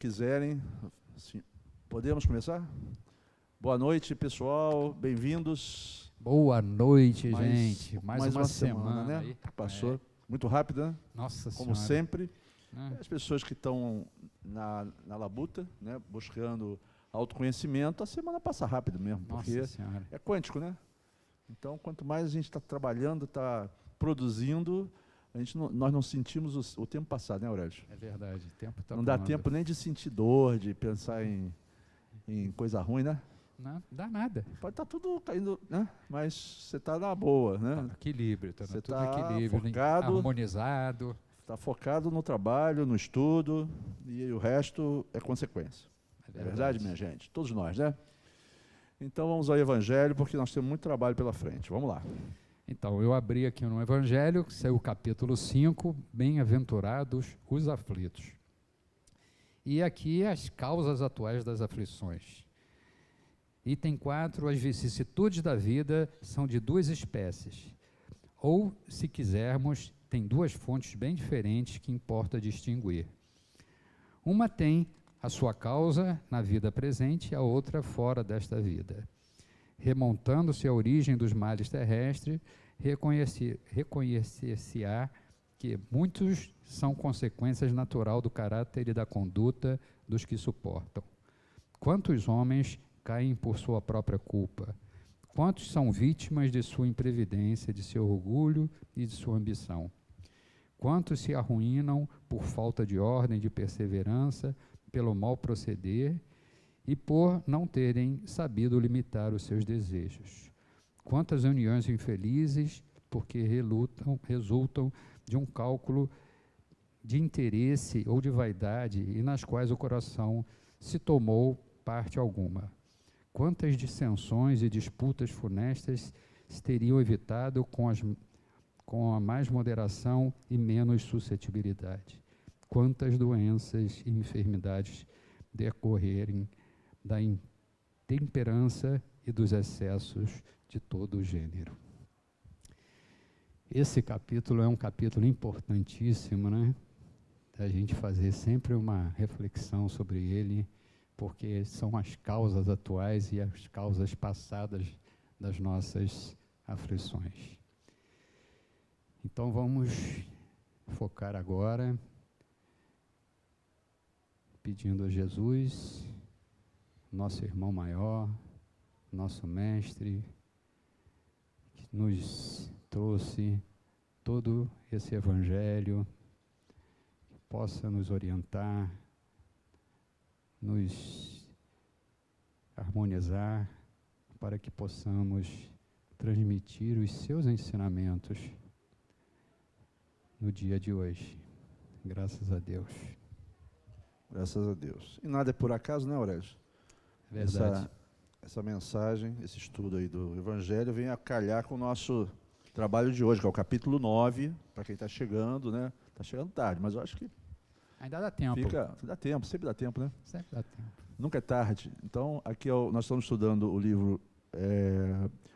Quiserem, sim. Podemos começar? Boa noite, pessoal, bem-vindos. Boa noite, gente. Mais uma semana, né? Aí. Passou muito rápido, né? Nossa Como Senhora. sempre. Né? As pessoas que estão na labuta, né? Buscando autoconhecimento, a semana passa rápido mesmo, porque Nossa Senhora. é quântico, né? Então, quanto mais a gente está trabalhando, está produzindo, nós não sentimos o tempo passar, né, Aurélio? É verdade, o tempo está Não dá tempo nem de sentir dor, de pensar em coisa ruim, né? Não dá nada. Pode estar tudo caindo, né? Mas você está na boa, né? Tá no equilíbrio, tá Você tudo tá equilíbrio, focado, harmonizado. Está focado no trabalho, no estudo, e o resto é consequência. É verdade, minha gente? Todos nós, né? Então vamos ao Evangelho, porque nós temos muito trabalho pela frente. Vamos lá. Então, eu abri aqui no Evangelho, que saiu o capítulo 5, Bem-aventurados os aflitos. E aqui as causas atuais das aflições. Item 4, as vicissitudes da vida são de duas espécies. Ou, se quisermos, tem duas fontes bem diferentes que importa distinguir. Uma tem a sua causa na vida presente, a outra fora desta vida. Remontando-se à origem dos males terrestres, reconhecer-se-á que muitos são consequências natural do caráter e da conduta dos que suportam. Quantos homens caem por sua própria culpa? Quantos são vítimas de sua imprevidência, de seu orgulho e de sua ambição? Quantos se arruinam por falta de ordem, de perseverança, pelo mau proceder e por não terem sabido limitar os seus desejos? Quantas uniões infelizes, porque resultam de um cálculo de interesse ou de vaidade e nas quais o coração se tomou parte alguma? Quantas dissensões e disputas funestas se teriam evitado com a mais moderação e menos suscetibilidade? Quantas doenças e enfermidades decorrerem da intemperança e dos excessos de todo o gênero? Esse capítulo é um capítulo importantíssimo, né? A gente fazer sempre uma reflexão sobre ele, porque são as causas atuais e as causas passadas das nossas aflições. Então vamos focar agora, pedindo a Jesus, nosso irmão maior, nosso mestre, que nos trouxe todo esse evangelho, que possa nos orientar, nos harmonizar, para que possamos transmitir os seus ensinamentos no dia de hoje. Graças a Deus. Graças a Deus. E nada é por acaso, né, Aurélio? É verdade. Essa mensagem, esse estudo aí do Evangelho vem a calhar com o nosso trabalho de hoje, que é o capítulo 9, para quem está chegando, né? Está chegando tarde, mas eu acho que Ainda dá tempo. dá tempo, sempre dá tempo, né? Sempre dá tempo. Nunca é tarde. Então, aqui nós estamos estudando o livro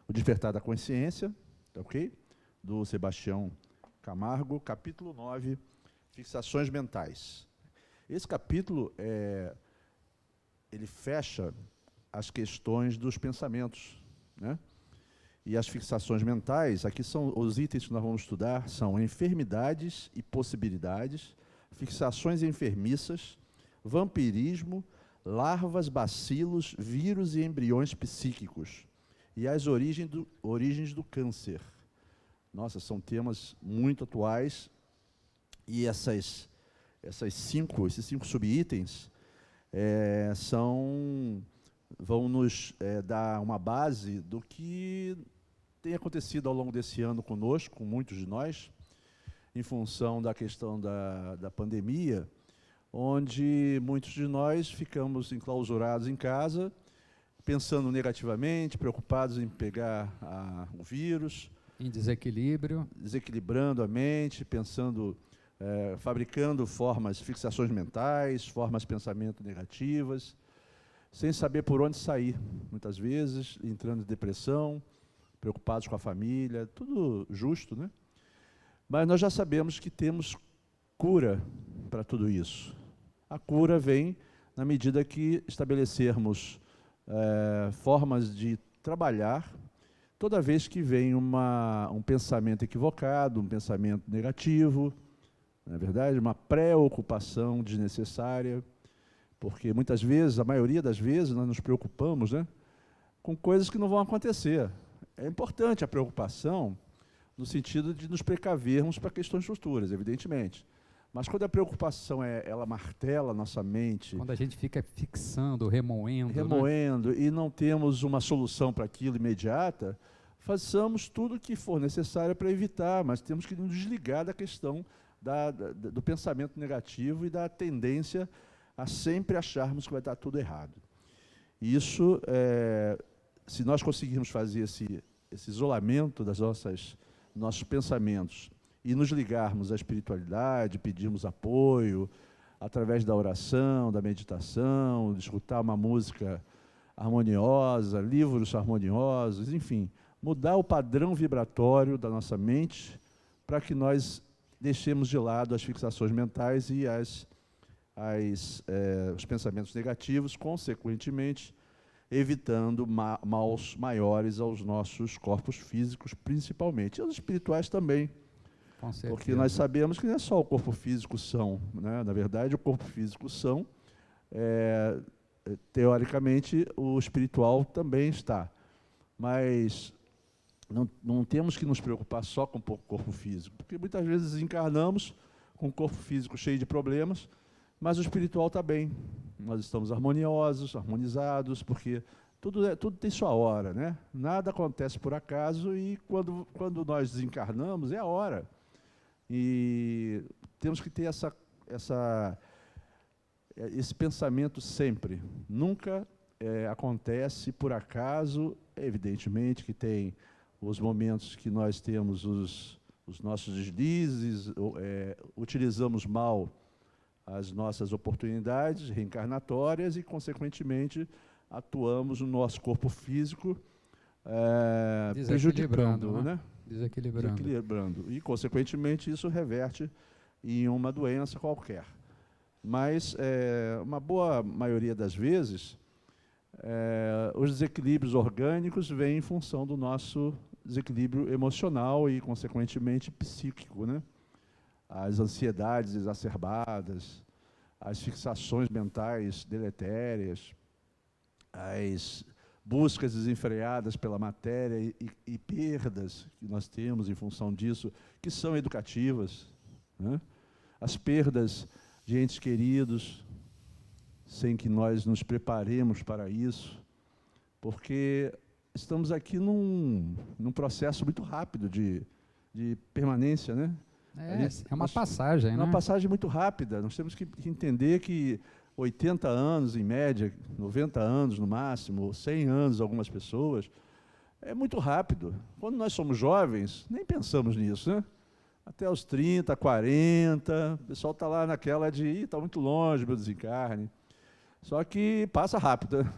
O Despertar da Consciência, ok? Do Sebastião Camargo, capítulo 9, Fixações Mentais. Esse capítulo, ele fecha as questões dos pensamentos, né? E as fixações mentais, aqui são os itens que nós vamos estudar, são enfermidades e possibilidades, fixações enfermiças, vampirismo, larvas, bacilos, vírus e embriões psíquicos, e as origens do câncer. Nossa, são temas muito atuais, e esses cinco subitens vão nos dar uma base do que tem acontecido ao longo desse ano conosco, com muitos de nós, em função da questão da pandemia, onde muitos de nós ficamos enclausurados em casa, pensando negativamente, preocupados em pegar o vírus. Em desequilíbrio. Desequilibrando a mente, pensando, fabricando fixações mentais, formas de pensamento negativas, sem saber por onde sair, muitas vezes, entrando em depressão, preocupados com a família, tudo justo, né? Mas nós já sabemos que temos cura para tudo isso. A cura vem na medida que estabelecermos formas de trabalhar toda vez que vem um pensamento equivocado, um pensamento negativo, não é verdade? Uma preocupação desnecessária, porque muitas vezes, a maioria das vezes, nós nos preocupamos, né, com coisas que não vão acontecer. É importante a preocupação no sentido de nos precavermos para questões futuras, evidentemente. Mas quando a preocupação ela martela a nossa mente... Quando a gente fica fixando, remoendo... Remoendo, né? E não temos uma solução para aquilo imediata, façamos tudo o que for necessário para evitar, mas temos que nos desligar da questão do pensamento negativo e da tendência a sempre acharmos que vai estar tudo errado. Isso, se nós conseguirmos fazer esse isolamento dos nossos pensamentos e nos ligarmos à espiritualidade, pedirmos apoio, através da oração, da meditação, de escutar uma música harmoniosa, livros harmoniosos, enfim, mudar o padrão vibratório da nossa mente para que nós deixemos de lado as fixações mentais e os pensamentos negativos, consequentemente, evitando maus maiores aos nossos corpos físicos, principalmente, e aos espirituais também. Com certeza. Porque nós sabemos que não é só o corpo físico são, né? Na verdade, o corpo físico são, teoricamente, o espiritual também está. Mas não temos que nos preocupar só com o corpo físico, porque muitas vezes encarnamos com o corpo físico cheio de problemas, mas o espiritual está bem. Nós estamos harmoniosos, harmonizados, porque tudo tem sua hora, né? Nada acontece por acaso e quando nós desencarnamos é a hora. E temos que ter esse pensamento sempre. Nunca acontece por acaso, evidentemente que tem os momentos que nós temos os nossos deslizes, utilizamos mal as nossas oportunidades reencarnatórias e, consequentemente, atuamos no nosso corpo físico prejudicando, né? Desequilibrando. E, consequentemente, isso reverte em uma doença qualquer. Mas, uma boa maioria das vezes, os desequilíbrios orgânicos vêm em função do nosso desequilíbrio emocional e, consequentemente, psíquico, né? As ansiedades exacerbadas, as fixações mentais deletérias, as buscas desenfreadas pela matéria e perdas que nós temos em função disso, que são educativas, né? As perdas de entes queridos, sem que nós nos preparemos para isso, porque estamos aqui num processo muito rápido de permanência, né? É uma passagem, né? É uma passagem muito rápida. Nós temos que entender que 80 anos, em média, 90 anos no máximo, 100 anos algumas pessoas, é muito rápido. Quando nós somos jovens, nem pensamos nisso, né? Até os 30, 40, o pessoal está lá naquela de, está muito longe meu desencarne. Só que passa rápido, né?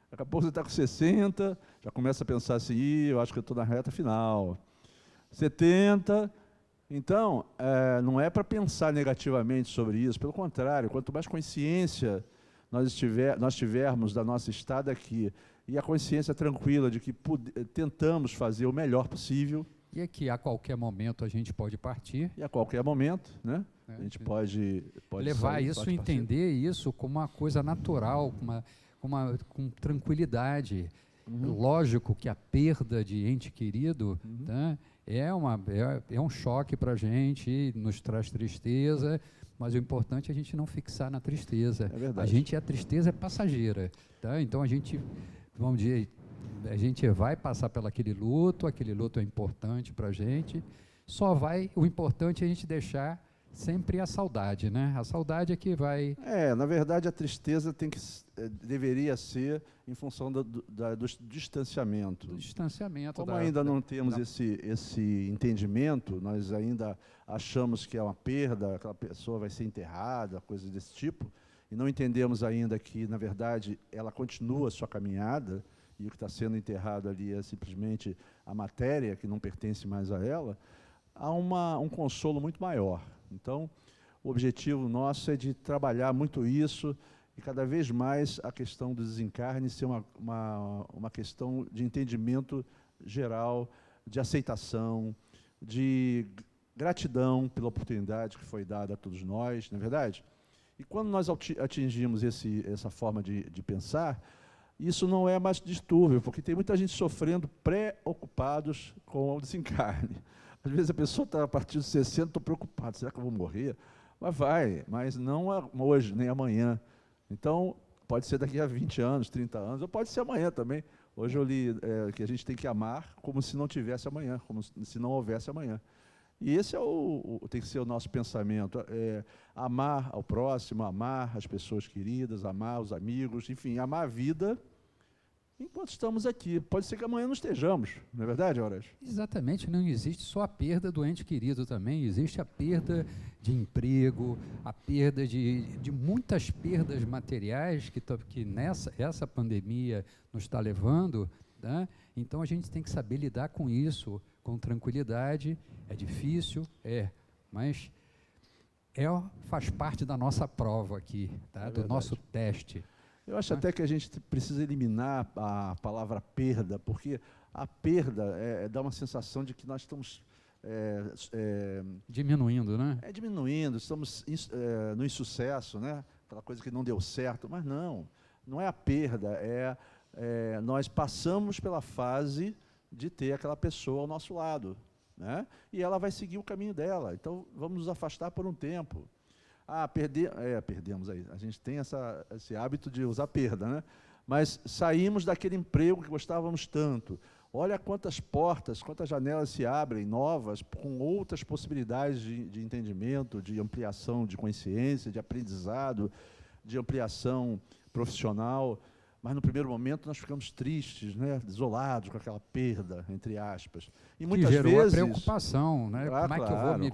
Daqui a pouco você está com 60, já começa a pensar assim, eu acho que eu estou na reta final. 70... Então, não é para pensar negativamente sobre isso, pelo contrário, quanto mais consciência nós tivermos da nossa estada aqui, e a consciência tranquila de que tentamos fazer o melhor possível. E é que a qualquer momento a gente pode partir. E a qualquer momento, né? A gente pode levar sair, isso, pode entender isso como uma coisa natural, com tranquilidade. Uhum. Lógico que a perda de ente querido, tá, é um choque para a gente, nos traz tristeza, mas o importante é a gente não fixar na tristeza. É verdade. A tristeza é passageira, tá? Então a gente, vamos dizer, a gente vai passar pelo aquele luto é importante para a gente, o importante é a gente deixar sempre a saudade, né? A saudade é que vai... Na verdade, a tristeza deveria ser em função do distanciamento. Do distanciamento. Como ainda não temos esse entendimento, nós ainda achamos que é uma perda, aquela pessoa vai ser enterrada, coisas desse tipo, e não entendemos ainda que, na verdade, ela continua a sua caminhada, e o que está sendo enterrado ali é simplesmente a matéria, que não pertence mais a ela, há um consolo muito maior. Então, o objetivo nosso é de trabalhar muito isso e cada vez mais a questão do desencarne ser uma questão de entendimento geral, de aceitação, de gratidão pela oportunidade que foi dada a todos nós, não é verdade? E quando nós atingimos essa forma de pensar, isso não é mais distúrbio, porque tem muita gente sofrendo preocupados com o desencarne. Às vezes a pessoa está a partir dos 60, estou preocupado, será que eu vou morrer? Mas vai, mas não hoje, nem amanhã. Então, pode ser daqui a 20 anos, 30 anos, ou pode ser amanhã também. Hoje eu li que a gente tem que amar como se não tivesse amanhã, como se não houvesse amanhã. E esse tem que ser o nosso pensamento, amar ao próximo, amar as pessoas queridas, amar os amigos, enfim, amar a vida enquanto estamos aqui. Pode ser que amanhã não estejamos, não é verdade, Horácio? Exatamente, não existe só a perda do ente querido também, existe a perda de emprego, a perda de muitas perdas materiais que essa pandemia nos está levando, né? Então a gente tem que saber lidar com isso com tranquilidade. É difícil, mas faz parte da nossa prova aqui, tá? Do nosso teste. Eu acho até que a gente precisa eliminar a palavra perda, porque a perda dá uma sensação de que nós estamos diminuindo, né? Diminuindo, estamos no insucesso, né? Aquela coisa que não deu certo, mas não é a perda, nós passamos pela fase de ter aquela pessoa ao nosso lado, né? E ela vai seguir o caminho dela, então vamos nos afastar por um tempo. Perdemos aí. A gente tem esse hábito de usar perda, né? Mas saímos daquele emprego que gostávamos tanto. Olha quantas portas, quantas janelas se abrem novas, com outras possibilidades de entendimento, de ampliação de consciência, de aprendizado, de ampliação profissional. Mas no primeiro momento nós ficamos tristes, né? Isolados com aquela perda, entre aspas. E muitas vezes a preocupação, né?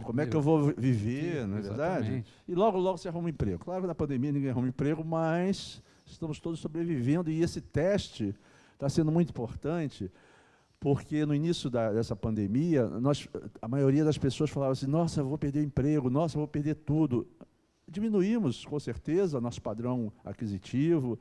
Como é que eu vou viver, não é verdade? E logo se arruma um emprego. Claro que na pandemia ninguém arruma emprego, mas estamos todos sobrevivendo e esse teste está sendo muito importante, porque no início dessa pandemia, a maioria das pessoas falava assim, nossa, eu vou perder o emprego, nossa, eu vou perder tudo. Diminuímos, com certeza, nosso padrão aquisitivo,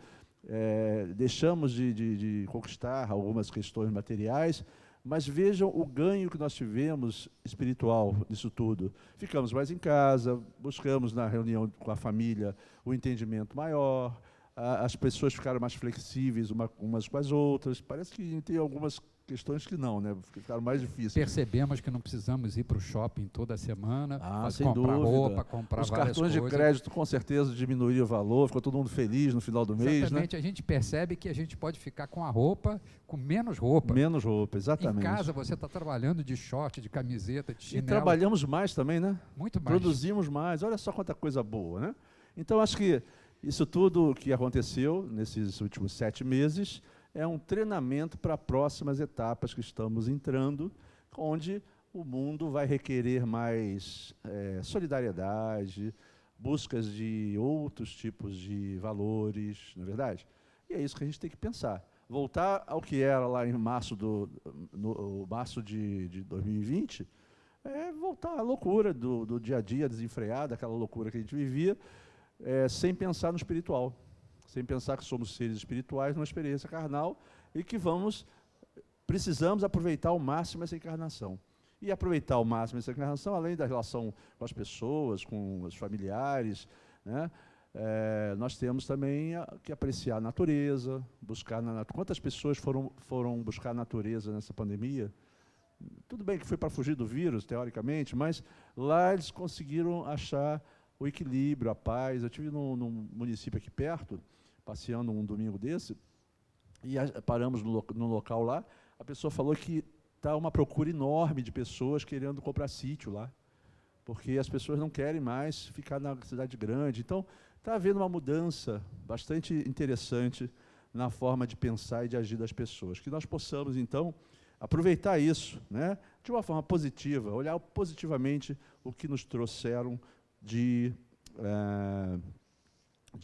deixamos de conquistar algumas questões materiais, mas vejam o ganho que nós tivemos espiritual nisso tudo. Ficamos mais em casa, buscamos na reunião com a família o entendimento maior, as pessoas ficaram mais flexíveis umas com as outras. Parece que tem algumas questões que não, né? Ficaram mais difíceis. Percebemos que não precisamos ir para o shopping toda semana, sem comprar dúvida. Roupa, comprar Os várias cartões coisas. de crédito com certeza diminuíram o valor, ficou todo mundo feliz no final do mês. Exatamente, né? A gente percebe que a gente pode ficar com a roupa, com menos roupa. Menos roupa, exatamente. Em casa você está trabalhando de short, de camiseta, de chinelo. E trabalhamos mais também, né? Muito mais. Produzimos mais, olha só quanta coisa boa, né? Então acho que isso tudo que aconteceu nesses últimos 7 meses é um treinamento para próximas etapas que estamos entrando, onde o mundo vai requerer mais solidariedade, buscas de outros tipos de valores, não é verdade? E é isso que a gente tem que pensar. Voltar ao que era lá em março de 2020, voltar à loucura do dia a dia desenfreado, aquela loucura que a gente vivia, sem pensar no espiritual. Sem pensar que somos seres espirituais numa experiência carnal e que precisamos aproveitar ao máximo essa encarnação. E aproveitar ao máximo essa encarnação, além da relação com as pessoas, com os familiares, né? Nós temos também que apreciar a natureza, buscar quantas pessoas foram buscar a natureza nessa pandemia? Tudo bem que foi para fugir do vírus, teoricamente, mas lá eles conseguiram achar o equilíbrio, a paz. Eu estive num município aqui perto, passeando um domingo desse, e paramos no local lá, a pessoa falou que está uma procura enorme de pessoas querendo comprar sítio lá, porque as pessoas não querem mais ficar na cidade grande. Então, está havendo uma mudança bastante interessante na forma de pensar e de agir das pessoas. Que nós possamos, então, aproveitar isso, né, de uma forma positiva, olhar positivamente o que nos trouxeram de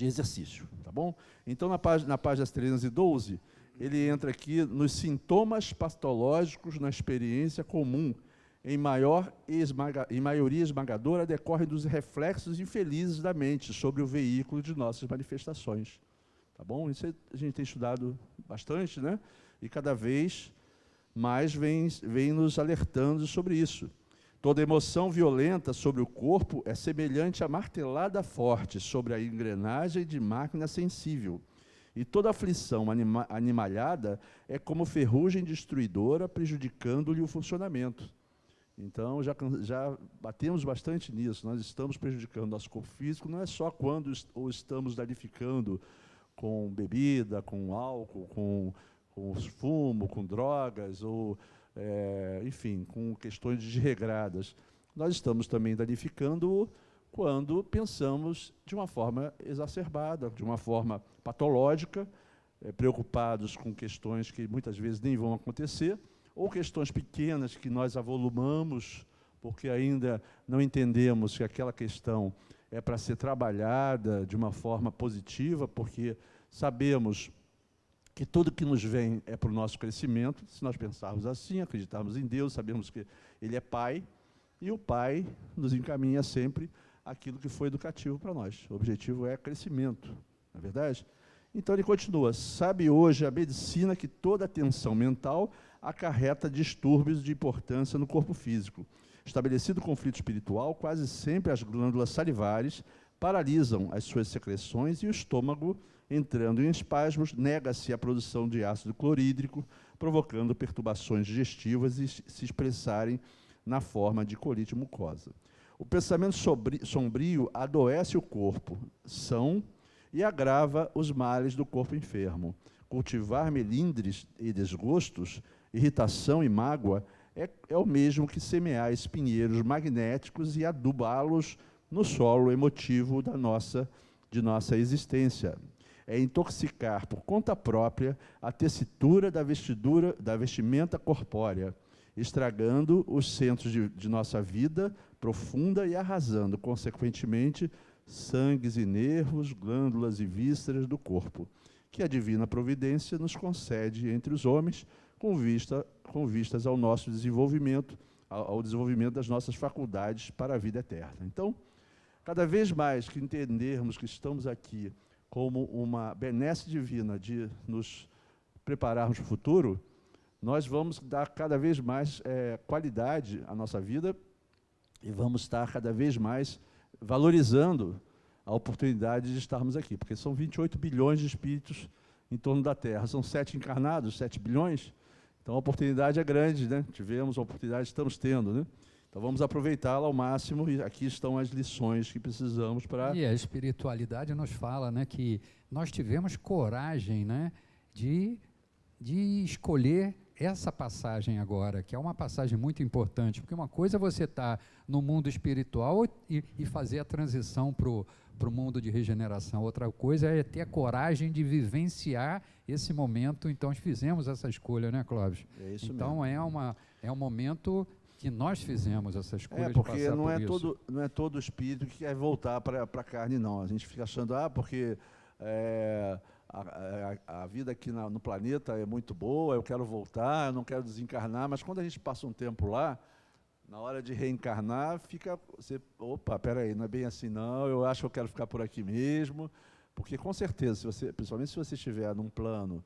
exercício, tá bom? Então, na página 312, ele entra aqui nos sintomas patológicos na experiência comum em maioria esmagadora, decorrem dos reflexos infelizes da mente sobre o veículo de nossas manifestações. Tá bom? Isso a gente tem estudado bastante, né? E cada vez mais vem nos alertando sobre isso. Toda emoção violenta sobre o corpo é semelhante a martelada forte sobre a engrenagem de máquina sensível. E toda aflição animalhada é como ferrugem destruidora, prejudicando-lhe o funcionamento. Então, já batemos bastante nisso. Nós estamos prejudicando nosso corpo físico, não é só quando ou estamos danificando com bebida, com álcool, com fumo, com drogas, ou, enfim, com questões desregradas. Nós estamos também danificando quando pensamos de uma forma exacerbada, de uma forma patológica, preocupados com questões que muitas vezes nem vão acontecer, ou questões pequenas que nós avolumamos, porque ainda não entendemos que aquela questão é para ser trabalhada de uma forma positiva, porque sabemos que tudo que nos vem é para o nosso crescimento. Se nós pensarmos assim, acreditarmos em Deus, sabemos que Ele é Pai, e o Pai nos encaminha sempre aquilo que foi educativo para nós. O objetivo é crescimento, não é verdade? Então ele continua, sabe hoje a medicina que toda tensão mental acarreta distúrbios de importância no corpo físico. Estabelecido o conflito espiritual, quase sempre as glândulas salivares paralisam as suas secreções e o estômago, entrando em espasmos, nega-se a produção de ácido clorídrico, provocando perturbações digestivas e se expressarem na forma de colite mucosa. O pensamento sombrio adoece o corpo são e agrava os males do corpo enfermo. Cultivar melindres e desgostos, irritação e mágoa é o mesmo que semear espinheiros magnéticos e adubá-los no solo emotivo de nossa existência. É intoxicar por conta própria a tessitura da vestimenta corpórea, estragando os centros de nossa vida profunda e arrasando, consequentemente, sangues e nervos, glândulas e vísceras do corpo, que a divina providência nos concede entre os homens, com vistas ao nosso desenvolvimento, ao desenvolvimento das nossas faculdades para a vida eterna. Então, cada vez mais que entendermos que estamos aqui como uma benesse divina de nos prepararmos para o futuro, nós vamos dar cada vez mais qualidade à nossa vida e vamos estar cada vez mais valorizando a oportunidade de estarmos aqui, porque são 28 bilhões de espíritos em torno da Terra, são 7 encarnados, 7 bilhões, então a oportunidade é grande, né? Tivemos a oportunidade, estamos tendo, né? Então vamos aproveitá-la ao máximo, e aqui estão as lições que precisamos para... E a espiritualidade nos fala, né, que nós tivemos coragem, né, de escolher essa passagem agora, que é uma passagem muito importante, porque uma coisa é você estar no mundo espiritual e fazer a transição para o mundo de regeneração, outra coisa é ter a coragem de vivenciar esse momento. Então, nós fizemos essa escolha, né, Clóvis? É isso então, mesmo. É um momento que nós fizemos essa escolha porque de passar por isso. Não é todo espírito que quer voltar para a carne, não. A gente fica achando, porque... a vida aqui no planeta é muito boa, eu quero voltar, eu não quero desencarnar, mas quando a gente passa um tempo lá, na hora de reencarnar, opa, peraí, não é bem assim não, eu acho que eu quero ficar por aqui mesmo, porque com certeza, principalmente se você estiver num plano,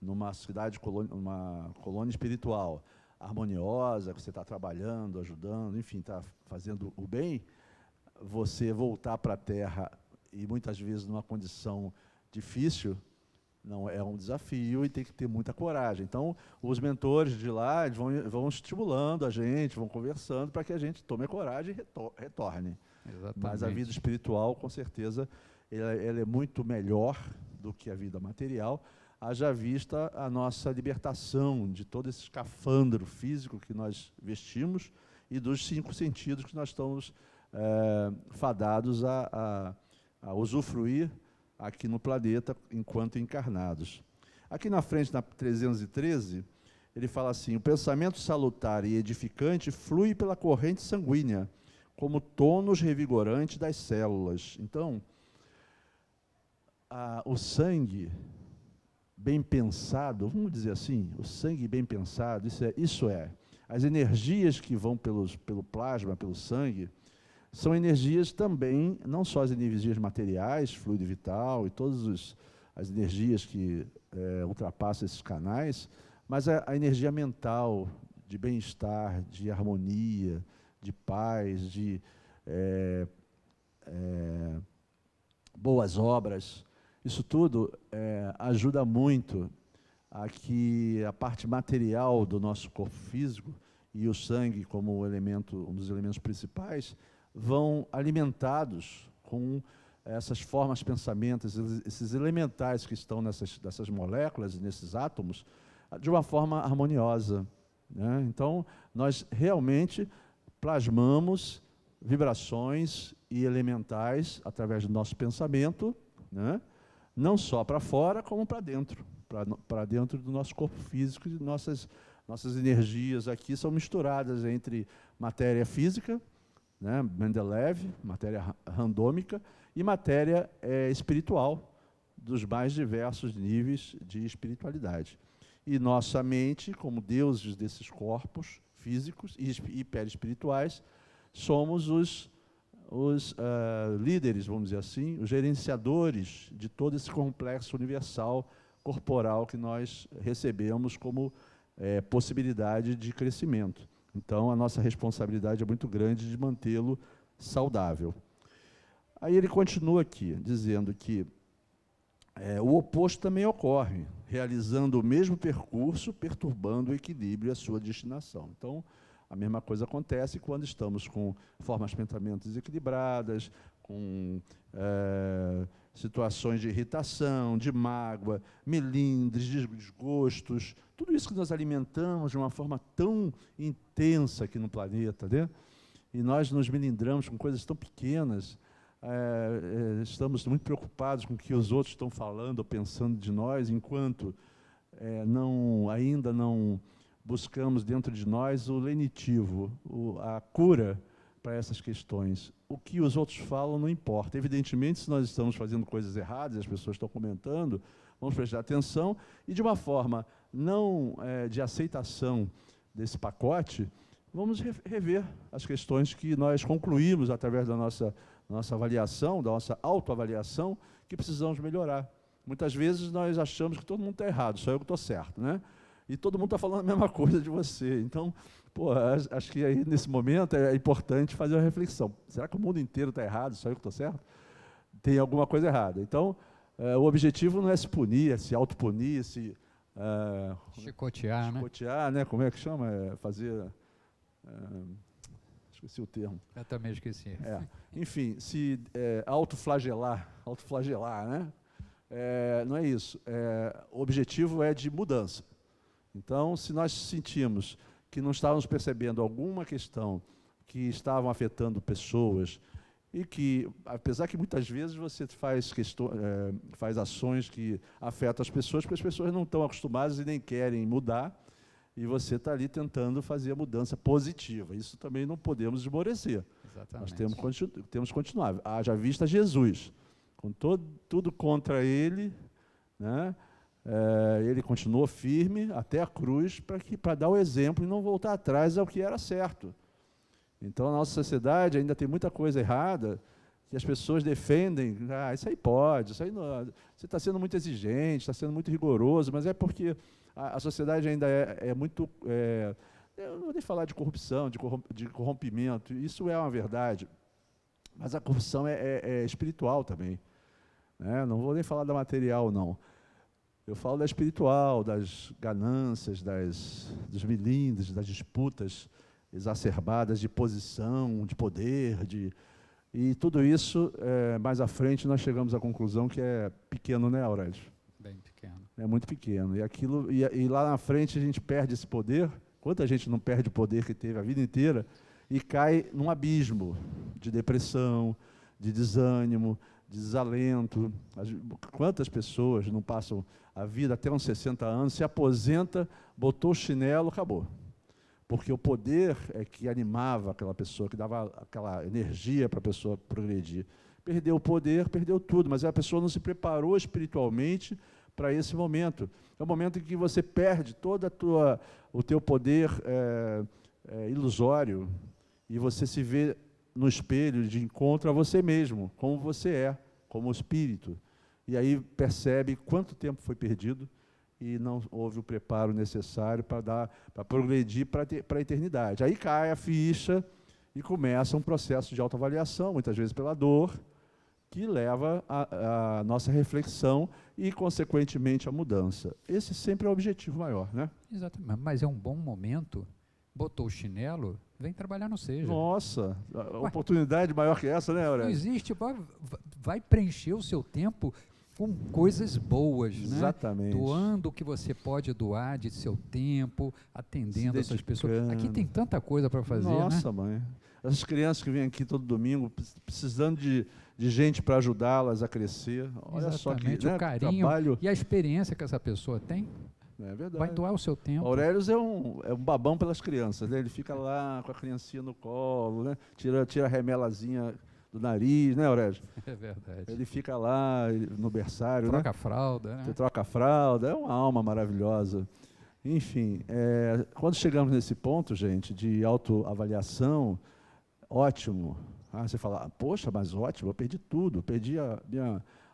numa cidade, numa colônia espiritual harmoniosa, que você está trabalhando, ajudando, enfim, está fazendo o bem, você voltar para a Terra e muitas vezes numa condição difícil, não é um desafio e tem que ter muita coragem. Então, os mentores de lá vão estimulando a gente, vão conversando para que a gente tome a coragem e retorne. Exatamente. Mas a vida espiritual, com certeza, ela é muito melhor do que a vida material, haja vista a nossa libertação de todo esse escafandro físico que nós vestimos e dos 5 sentidos que nós estamos fadados a usufruir aqui no planeta, enquanto encarnados. Aqui na frente, na 313, ele fala assim, o pensamento salutar e edificante flui pela corrente sanguínea, como tônus revigorante das células. Então, o sangue bem pensado, vamos dizer assim, o sangue bem pensado, isso é as energias que vão pelo plasma, pelo sangue, são energias também, não só as energias materiais, fluido vital e todas as energias que ultrapassam esses canais, mas a energia mental, de bem-estar, de harmonia, de paz, de boas obras. Isso tudo ajuda muito a que a parte material do nosso corpo físico e o sangue como um dos elementos principais vão alimentados com essas formas de pensamento, esses elementais que estão nessas moléculas, nesses átomos, de uma forma harmoniosa, né? Então, nós realmente plasmamos vibrações e elementais através do nosso pensamento, né? Não só para fora, como para dentro do nosso corpo físico, e nossas energias aqui são misturadas entre matéria física, né, Mendeleev, matéria randômica, e matéria espiritual, dos mais diversos níveis de espiritualidade. E nossa mente, como deuses desses corpos físicos e perispirituais, somos os líderes, vamos dizer assim, os gerenciadores de todo esse complexo universal corporal que nós recebemos como possibilidade de crescimento. Então, a nossa responsabilidade é muito grande de mantê-lo saudável. Aí ele continua aqui, dizendo que o oposto também ocorre, realizando o mesmo percurso, perturbando o equilíbrio e a sua destinação. Então, a mesma coisa acontece quando estamos com formas de pensamento desequilibradas, com situações de irritação, de mágoa, melindres, desgostos, tudo isso que nós alimentamos de uma forma tão intensa aqui no planeta, né? E nós nos melindramos com coisas tão pequenas, estamos muito preocupados com o que os outros estão falando ou pensando de nós, enquanto ainda não buscamos dentro de nós o lenitivo, a cura para essas questões. O que os outros falam não importa. Evidentemente, se nós estamos fazendo coisas erradas, as pessoas estão comentando, vamos prestar atenção, e de uma forma não de aceitação desse pacote, vamos rever as questões que nós concluímos através da nossa avaliação, da nossa autoavaliação, que precisamos melhorar. Muitas vezes nós achamos que todo mundo está errado, só eu que estou certo, né? E todo mundo está falando a mesma coisa de você. Então, acho que aí, nesse momento, é importante fazer uma reflexão. Será que o mundo inteiro está errado, só eu que estou certo? Tem alguma coisa errada. Então, o objetivo não é se punir, é se autopunir, se... chicotear, né? Como é que chama? Esqueci o termo. Eu também esqueci. Enfim, se autoflagelar, né? Não é isso. O objetivo é de mudança. Então, se nós sentimos que não estávamos percebendo alguma questão que estavam afetando pessoas e que, apesar que muitas vezes você faz ações que afetam as pessoas, porque as pessoas não estão acostumadas e nem querem mudar, e você está ali tentando fazer a mudança positiva. Isso também não podemos esmorecer. Exatamente. Nós temos que continuar. Haja vista Jesus, com tudo contra ele, né? Ele continuou firme até a cruz para dar o exemplo e não voltar atrás ao que era certo. Então, a nossa sociedade ainda tem muita coisa errada que as pessoas defendem. Isso aí pode, isso aí não, você está sendo muito exigente, está sendo muito rigoroso, mas é porque a sociedade ainda é muito... eu não vou nem falar de corrupção, de corrompimento, isso é uma verdade, mas a corrupção é espiritual também, né? Não vou nem falar da material, não. Eu falo da espiritual, das ganâncias, dos melindres, das disputas exacerbadas de posição, de poder, e tudo isso, mais à frente, nós chegamos à conclusão que é pequeno, né, Aurélio? Bem pequeno. É muito pequeno. E lá na frente a gente perde esse poder. Quanta gente não perde o poder que teve a vida inteira e cai num abismo de depressão, de desânimo, de desalento. Quantas pessoas não passam a vida até uns 60 anos, se aposenta, botou o chinelo, acabou. Porque o poder é que animava aquela pessoa, que dava aquela energia para a pessoa progredir. Perdeu o poder, perdeu tudo, mas a pessoa não se preparou espiritualmente para esse momento. É um momento em que você perde todo o teu poder ilusório e você se vê no espelho de encontro a você mesmo, como você é, como espírito. E aí percebe quanto tempo foi perdido e não houve o preparo necessário para progredir para a eternidade. Aí cai a ficha e começa um processo de autoavaliação, muitas vezes pela dor, que leva a nossa reflexão e, consequentemente, a mudança. Esse sempre é o objetivo maior, né? Exatamente, mas é um bom momento, botou o chinelo, vem trabalhar no Seja. Nossa, oportunidade maior que essa, né, Aurélio? Não existe, vai preencher o seu tempo com coisas boas, Exatamente. Né? Doando o que você pode doar de seu tempo, atendendo essas pessoas. Aqui tem tanta coisa para fazer, Nossa, né? mãe. Essas crianças que vêm aqui todo domingo, precisando de gente para ajudá-las a crescer. Olha Exatamente, só que, o né, carinho trabalho. E a experiência que essa pessoa tem. É verdade. Vai doar o seu tempo. Aurélio é um babão pelas crianças, né? Ele fica lá com a criancinha no colo, né? Tira a remelazinha do nariz, né, Aurélio? É verdade. Ele fica lá no berçário, troca a fralda, né? Você troca a fralda, é uma alma maravilhosa. Enfim, quando chegamos nesse ponto, gente, de autoavaliação, ótimo. Você fala, poxa, mas ótimo, eu perdi tudo, perdi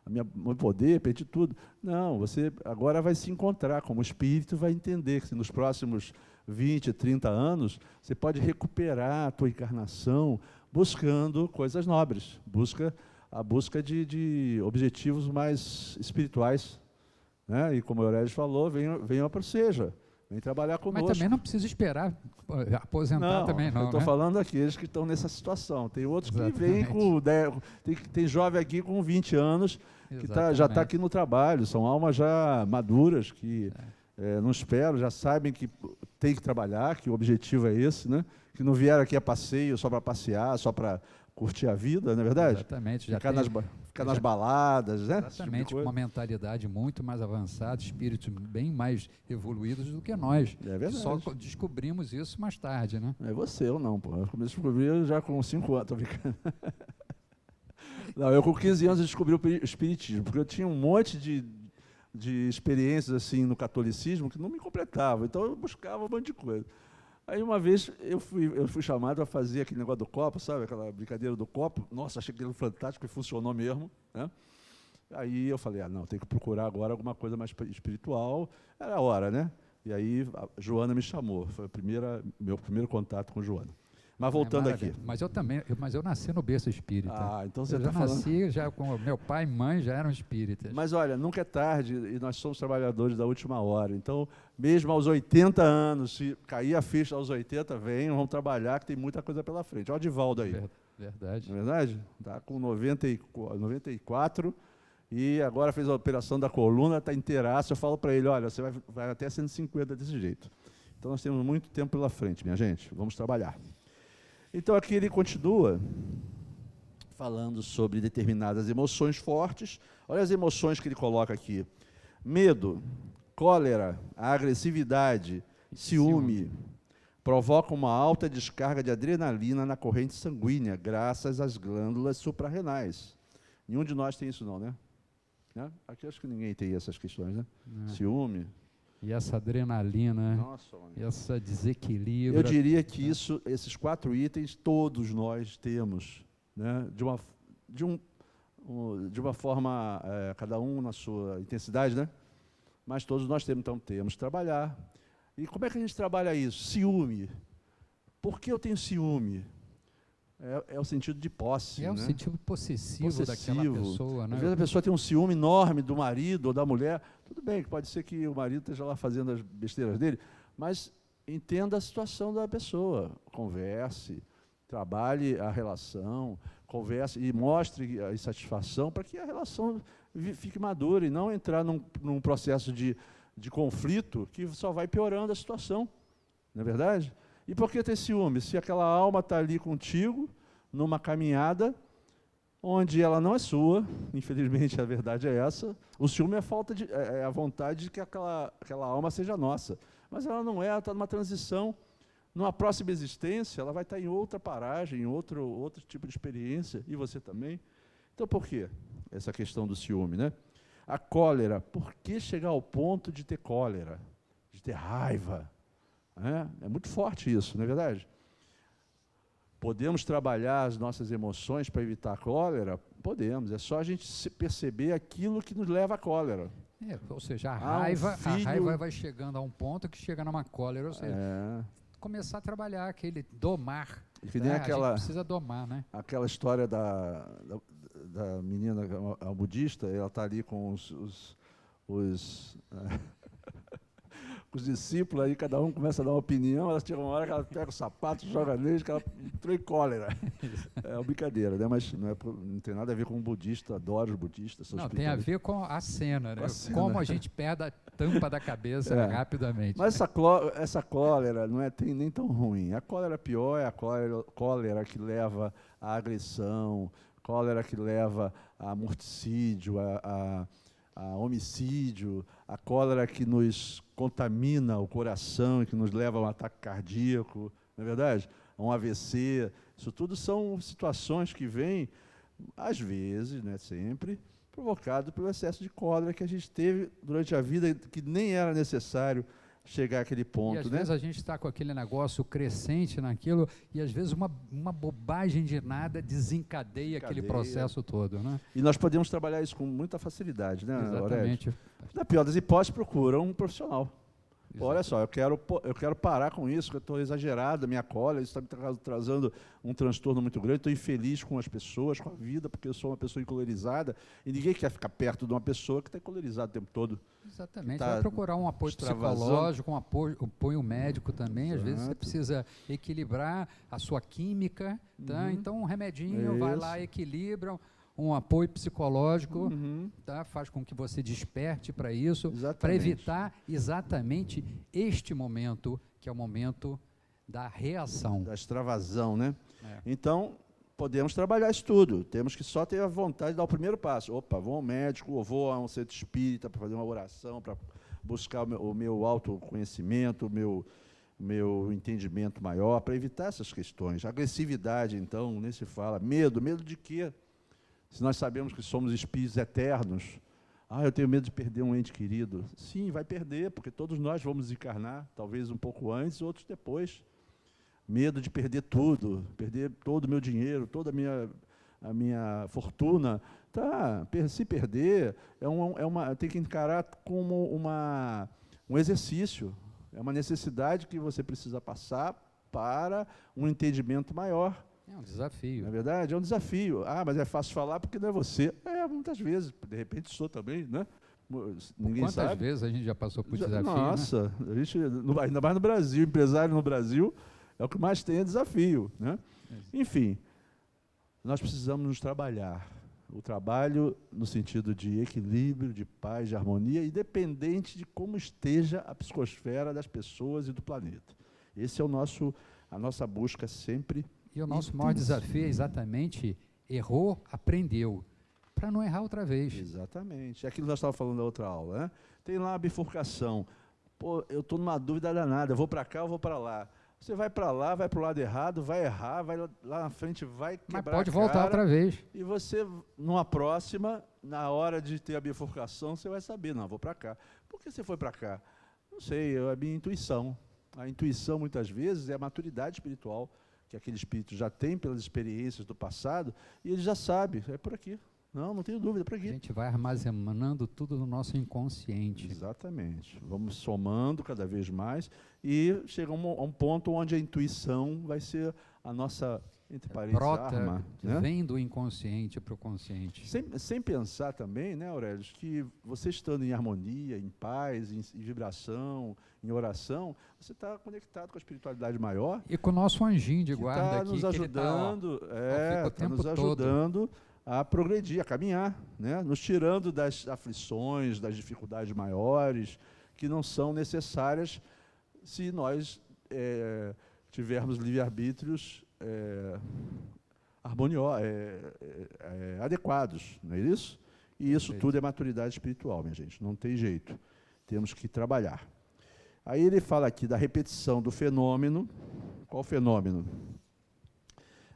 meu poder, perdi tudo. Não, você agora vai se encontrar como espírito, vai entender que nos próximos 20, 30 anos, você pode recuperar a tua encarnação buscando coisas nobres, a busca de objetivos mais espirituais. Né? E como o Aurélio falou, venham para o Seja, vem trabalhar conosco. Mas também não precisa esperar aposentar também, não. Eu estou né? falando daqueles que estão nessa situação. Tem outros Exatamente. que vêm com 10, tem jovem aqui com 20 anos que já está aqui no trabalho, são almas já maduras que não esperam, já sabem que tem que trabalhar, que o objetivo é esse, né? Que não vieram aqui a passeio só para passear, só para curtir a vida, não é verdade? Exatamente. Ficar nas baladas, né? Exatamente, tipo com uma mentalidade muito mais avançada, espíritos bem mais evoluídos do que nós. É verdade. Só descobrimos isso mais tarde, né? É você ou não, pô. Eu comecei a descobrir já com 5 anos, tô brincando. Não, eu com 15 anos descobri o espiritismo, porque eu tinha um monte de experiências assim no catolicismo que não me completavam, então eu buscava um monte de coisa. Aí uma vez eu fui chamado a fazer aquele negócio do copo, sabe? Aquela brincadeira do copo. Nossa, achei aquilo fantástico e funcionou mesmo, né? Aí eu falei, não, tem que procurar agora alguma coisa mais espiritual. Era a hora, né? E aí a Joana me chamou. Foi meu primeiro contato com Joana. Mas voltando aqui. Mas eu nasci no berço espírita. Então você eu já nasci já com meu pai e mãe já eram espíritas. Mas olha, nunca é tarde e nós somos trabalhadores da última hora. Então, mesmo aos 80 anos, se cair a ficha aos 80, vamos trabalhar, que tem muita coisa pela frente. Olha o Divaldo aí. Verdade. Não é verdade? Está com 94 e agora fez a operação da coluna, está inteiraço. Eu falo para ele, olha, você vai até 150 desse jeito. Então, nós temos muito tempo pela frente, minha gente. Vamos trabalhar. Então, aqui ele continua falando sobre determinadas emoções fortes. Olha as emoções que ele coloca aqui. Medo, cólera, agressividade, ciúme. Provocam uma alta descarga de adrenalina na corrente sanguínea, graças às glândulas suprarrenais. Nenhum de nós tem isso não, né? Aqui acho que ninguém tem essas questões, né? Ciúme. E essa adrenalina, esse desequilíbrio. Eu diria que esses 4 itens, todos nós temos, né? De uma forma, cada um na sua intensidade, né? Mas todos nós temos, então temos que trabalhar. E como é que a gente trabalha isso? Ciúme. Por que eu tenho ciúme? É o sentido de posse. É o sentido possessivo daquela pessoa. Né? Às vezes a pessoa tem um ciúme enorme do marido ou da mulher. Tudo bem, que pode ser que o marido esteja lá fazendo as besteiras dele, mas entenda a situação da pessoa. Converse, trabalhe a relação, converse e mostre a insatisfação para que a relação fique madura e não entrar num processo de conflito que só vai piorando a situação. Não é verdade? E por que ter ciúme? Se aquela alma está ali contigo, numa caminhada, onde ela não é sua, infelizmente a verdade é essa, o ciúme é a vontade de que aquela alma seja nossa. Mas ela não é, ela está numa transição. Numa próxima existência, ela vai estar em outra paragem, em outro tipo de experiência, e você também. Então, por quê essa questão do ciúme, né? A cólera, por que chegar ao ponto de ter cólera, de ter raiva? É muito forte isso, não é verdade? Podemos trabalhar as nossas emoções para evitar a cólera? Podemos, é só a gente perceber aquilo que nos leva à cólera. Ou seja, a Um raiva vai chegando a um ponto que chega numa cólera, ou seja, começar a trabalhar aquele domar. Que nem A gente aquela, precisa domar, né? aquela história da menina, a budista, ela está ali com os discípulos, aí cada um começa a dar uma opinião, ela chega uma hora que ela pega o sapato, joga neles, que ela entrou em cólera. É uma brincadeira, né? Mas não tem nada a ver com o budista, adoro os budistas. Não, tem a ver com a cena, né? Como a gente perde a tampa da cabeça rapidamente. Mas essa cólera não tem nem tão ruim. A cólera pior é a cólera que leva à agressão, cólera que leva a morticídio, a homicídio, a cólera que nos contamina o coração, que nos leva a um ataque cardíaco, não é verdade? A um AVC. Isso tudo são situações que vêm, às vezes, não é sempre, provocado pelo excesso de cólera que a gente teve durante a vida, que nem era necessário chegar àquele ponto. E às vezes a gente está com aquele negócio crescente naquilo, e às vezes uma bobagem de nada desencadeia aquele processo todo, né? E nós podemos trabalhar isso com muita facilidade, né, Exatamente. Aurélio? Na pior das hipóteses, procura um profissional. Pô, olha só, eu quero parar com isso, que eu estou exagerado, a minha cólera, isso está me trazendo um transtorno muito grande, estou infeliz com as pessoas, com a vida, porque eu sou uma pessoa encolerizada, e ninguém quer ficar perto de uma pessoa que está encolerizada o tempo todo. Exatamente, vai procurar um apoio psicológico, um apoio médico também. Às vezes você precisa equilibrar a sua química, tá? Então um remedinho vai lá, equilibra, um apoio psicológico, tá? Faz com que você desperte para isso, para evitar exatamente este momento, que é o momento da reação. Da extravasão, né? Então, podemos trabalhar isso tudo, temos que só ter a vontade de dar o primeiro passo. Opa, vou ao médico, ou vou a um centro espírita para fazer uma oração, para buscar o meu autoconhecimento, o meu entendimento maior, para evitar essas questões. Agressividade, então, nem se fala. Medo de quê? Se nós sabemos que somos espíritos eternos, eu tenho medo de perder um ente querido. Sim, vai perder, porque todos nós vamos encarnar, talvez um pouco antes, outros depois. Medo de perder tudo, perder todo o meu dinheiro, toda a minha fortuna. Se perder, tem que encarar como um exercício, é uma necessidade que você precisa passar para um entendimento maior. É um desafio. Na verdade, é um desafio. Mas é fácil falar porque não é você. Muitas vezes, de repente sou também, né? Ninguém sabe. Quantas vezes a gente já passou por desafio, Nossa, né? A gente, ainda mais no Brasil, empresário no Brasil, é o que mais tem, é desafio, né? Enfim, nós precisamos nos trabalhar. O trabalho no sentido de equilíbrio, de paz, de harmonia, independente de como esteja a psicosfera das pessoas e do planeta. Esse é a nossa busca sempre. E o nosso maior desafio é exatamente errou, aprendeu, para não errar outra vez. Exatamente. É aquilo que nós estávamos falando na outra aula, né? Tem lá a bifurcação. Pô, eu estou numa dúvida danada, eu vou para cá ou vou para lá. Você vai para lá, vai para o lado errado, vai errar, vai lá na frente, vai quebrar. Mas pode voltar outra vez. E você, numa próxima, na hora de ter a bifurcação, você vai saber, não, vou para cá. Por que você foi para cá? Não sei, é a minha intuição. A intuição, muitas vezes, é a maturidade espiritual que aquele espírito já tem pelas experiências do passado, e ele já sabe, é por aqui. Não tenho dúvida, por aqui. A gente vai armazenando tudo no nosso inconsciente. Exatamente. Vamos somando cada vez mais e chega a um ponto onde a intuição vai ser a nossa, entre parênteses, arma. Vem do inconsciente para o consciente. Sem pensar também, né, Aurélio, que você estando em harmonia, em paz, em vibração, em oração, você está conectado com a espiritualidade maior. E com o nosso anjinho de guarda aqui, nos ajudando, está nos ajudando a progredir, a caminhar, né? Nos tirando das aflições, das dificuldades maiores, que não são necessárias se nós tivermos livre-arbítrios adequados, não é isso? E isso tudo é maturidade espiritual, minha gente, não tem jeito. Temos que trabalhar. Aí ele fala aqui da repetição do fenômeno. Qual fenômeno?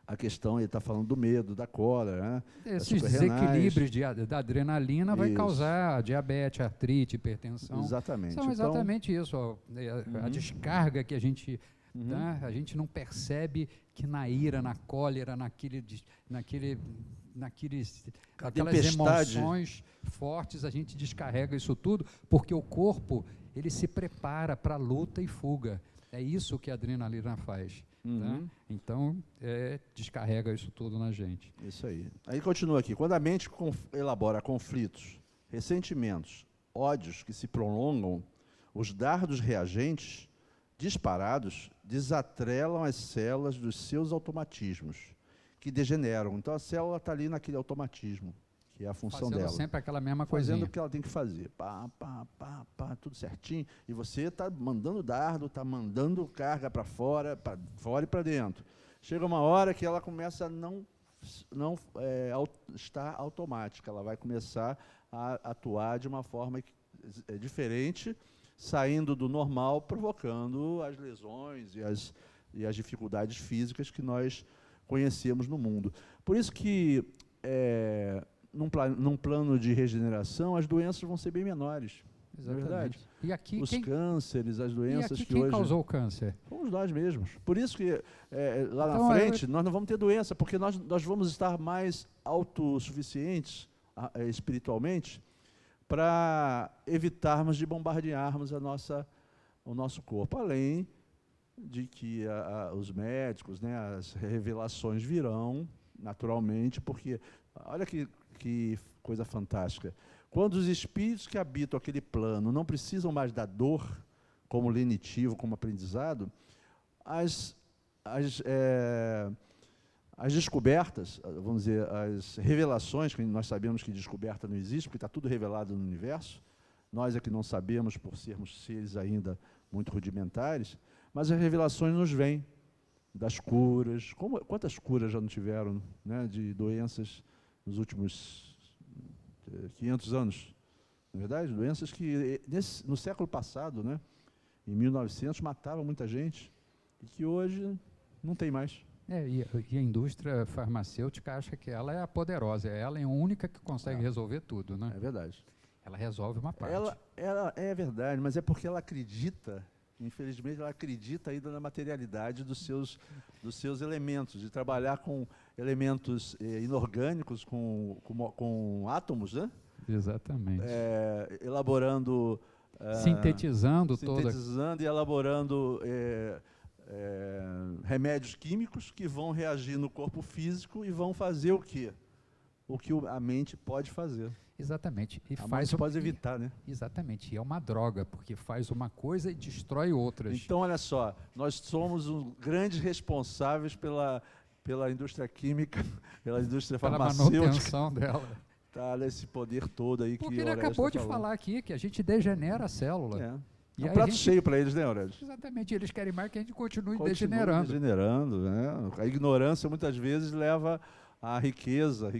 a questão, ele está falando do medo, da cólera, né? Esses desequilíbrios da adrenalina vai causar diabetes, artrite, hipertensão. Exatamente. São exatamente isso. Ó, a descarga que a gente... Tá? A gente não percebe que na ira, na cólera, aquelas emoções fortes, a gente descarrega isso tudo, porque o corpo ele se prepara para a luta e fuga. É isso que a adrenalina faz. Tá? Então, descarrega isso tudo na gente. Isso aí. Aí continua aqui. Quando a mente elabora conflitos, ressentimentos, ódios que se prolongam, os dardos reagentes disparados desatrelam as células dos seus automatismos, que degeneram. Então, a célula está ali naquele automatismo, que é a função dela. Fazendo sempre aquela mesma coisinha. Fazendo o que ela tem que fazer. Pá, pá, pá, pá, tudo certinho. E você está mandando dardo, está mandando carga para fora e para dentro. Chega uma hora que ela começa a não estar automática. Ela vai começar a atuar de uma forma diferente, saindo do normal, provocando as lesões e as dificuldades físicas que nós conhecemos no mundo. Por isso que, num plano de regeneração, as doenças vão ser bem menores. Exatamente. Não é verdade? E aqui, os cânceres, as doenças que quem hoje... causou o câncer? Fomos nós mesmos. Por isso que, lá na frente, nós não vamos ter doença, porque nós vamos estar mais autossuficientes espiritualmente, para evitarmos de bombardearmos o nosso corpo, além de que os médicos, né, as revelações virão naturalmente, porque olha que coisa fantástica. Quando os espíritos que habitam aquele plano não precisam mais da dor como lenitivo, como aprendizado, as descobertas, vamos dizer, as revelações, que nós sabemos que descoberta não existe, porque está tudo revelado no universo, nós é que não sabemos por sermos seres ainda muito rudimentares, mas as revelações nos vêm das curas. Quantas curas já não tiveram, né, de doenças nos últimos 500 anos? Na verdade, doenças que no século passado, né, em 1900, matavam muita gente e que hoje não tem mais. E a indústria farmacêutica acha que ela é a poderosa, ela é a única que consegue resolver tudo, né? É verdade. Ela resolve uma parte. Ela é verdade, mas é porque ela acredita, infelizmente, ela acredita ainda na materialidade dos seus elementos, de trabalhar com elementos inorgânicos, com átomos, né? Exatamente. Elaborando... Sintetizando e elaborando... remédios químicos que vão reagir no corpo físico e vão fazer o quê? O que a mente pode fazer. Exatamente. E a mente pode evitar, né? Exatamente. E é uma droga, porque faz uma coisa e destrói outras. Então, olha só, nós somos os grandes responsáveis pela indústria química, pela indústria farmacêutica. Pela manutenção dela. Tá, esse poder todo aí porque que ele acabou de falar aqui, que a gente degenera a célula. É um prato cheio para eles, né, Aurélio? Exatamente, eles querem mais que a gente continue degenerando. Degenerando, né? A ignorância muitas vezes leva à riqueza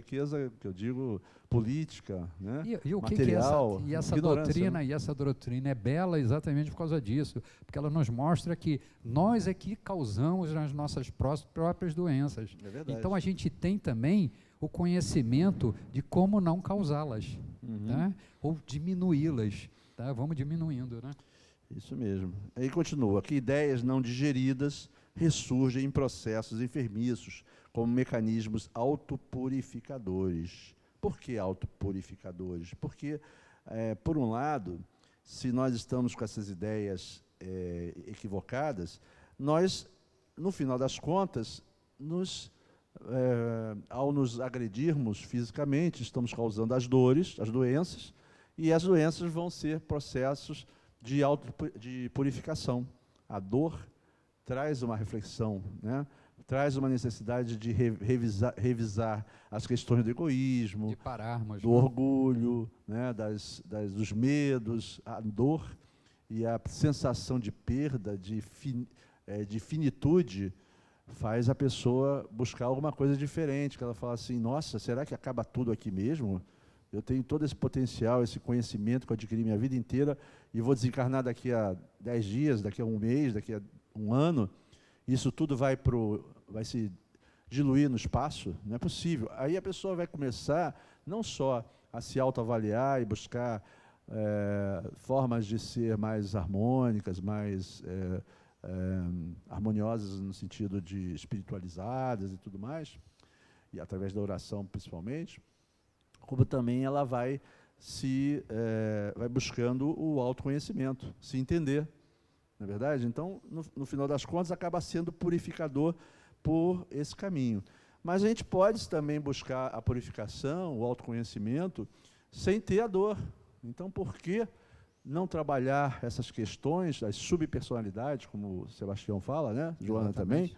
que eu digo política, né? E o material, que essa doutrina, e essa doutrina é bela exatamente por causa disso, porque ela nos mostra que nós é que causamos as nossas próprias doenças. É verdade. Então a gente tem também o conhecimento de como não causá-las, tá? Ou diminuí-las, tá? Vamos diminuindo, né? Isso mesmo. Aí continua, que ideias não digeridas ressurgem em processos enfermiços, como mecanismos autopurificadores. Por que autopurificadores? Porque, por um lado, se nós estamos com essas ideias equivocadas, nós, no final das contas, ao nos agredirmos fisicamente, estamos causando as doenças, e as doenças vão ser processos de purificação. A dor traz uma reflexão, né? Traz uma necessidade de revisar as questões do egoísmo, de pararmos, do orgulho, né? dos medos, a dor e a sensação de perda, de finitude, faz a pessoa buscar alguma coisa diferente, que ela fala assim, nossa, será que acaba tudo aqui mesmo? Eu tenho todo esse potencial, esse conhecimento que eu adquiri minha vida inteira e vou desencarnar daqui a 10 dias, daqui a um mês, daqui a um ano. Isso tudo vai se diluir no espaço? Não é possível. Aí a pessoa vai começar não só a se autoavaliar e buscar formas de ser mais harmônicas, mais harmoniosas no sentido de espiritualizadas e tudo mais, e através da oração principalmente, como também ela vai vai buscando o autoconhecimento, se entender, não é verdade? Então, no final das contas, acaba sendo purificador por esse caminho. Mas a gente pode também buscar a purificação, o autoconhecimento, sem ter a dor. Então, por que não trabalhar essas questões, as subpersonalidades, como o Sebastião fala, né? Joana também,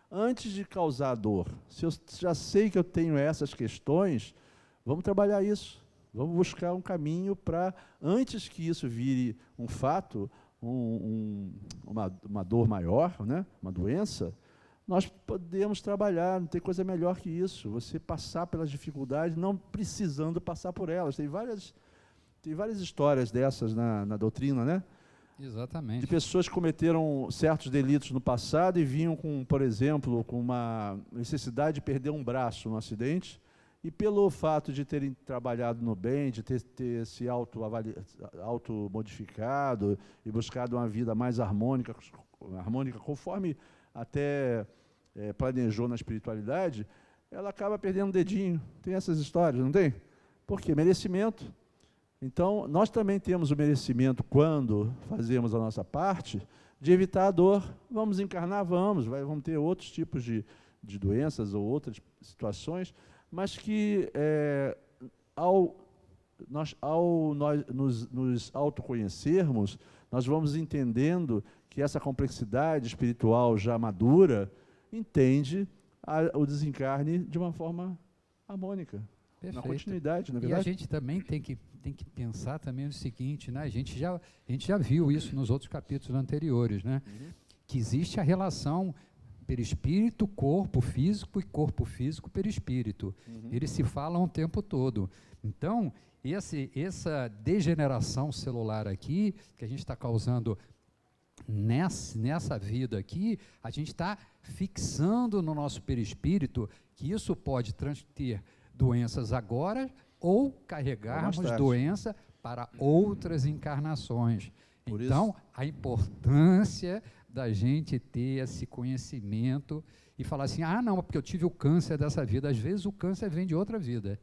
antes de causar dor? Se eu já sei que eu tenho essas questões, vamos trabalhar isso. Vamos buscar um caminho para, antes que isso vire um fato, uma dor maior, né? Uma doença, nós podemos trabalhar, não tem coisa melhor que isso. Você passar pelas dificuldades, não precisando passar por elas. Tem várias histórias dessas na doutrina, né? Exatamente. De pessoas que cometeram certos delitos no passado e vinham por exemplo, com uma necessidade de perder um braço no acidente, e pelo fato de terem trabalhado no bem, de ter se auto-modificado e buscado uma vida mais harmônica conforme até planejou na espiritualidade, ela acaba perdendo um dedinho. Tem essas histórias, não tem? Por quê? Merecimento. Então, nós também temos o merecimento, quando fazemos a nossa parte, de evitar a dor. Vamos encarnar? Vamos ter outros tipos de doenças ou outras situações, mas que, ao nós nos autoconhecermos, nós vamos entendendo que essa complexidade espiritual já madura entende o desencarne de uma forma harmônica. Perfeito. Na continuidade, na E verdade. a gente também tem que pensar também o seguinte, né? A gente já viu isso nos outros capítulos anteriores, né? Que existe a relação perispírito, corpo físico, e corpo físico, perispírito. Eles se falam o tempo todo. Então, essa degeneração celular aqui, que a gente está causando nessa vida aqui, a gente está fixando no nosso perispírito que isso pode ter doenças agora ou carregarmos doença para outras encarnações. Então, a importância da gente ter esse conhecimento e falar assim, não, porque eu tive o câncer dessa vida. Às vezes o câncer vem de outra vida,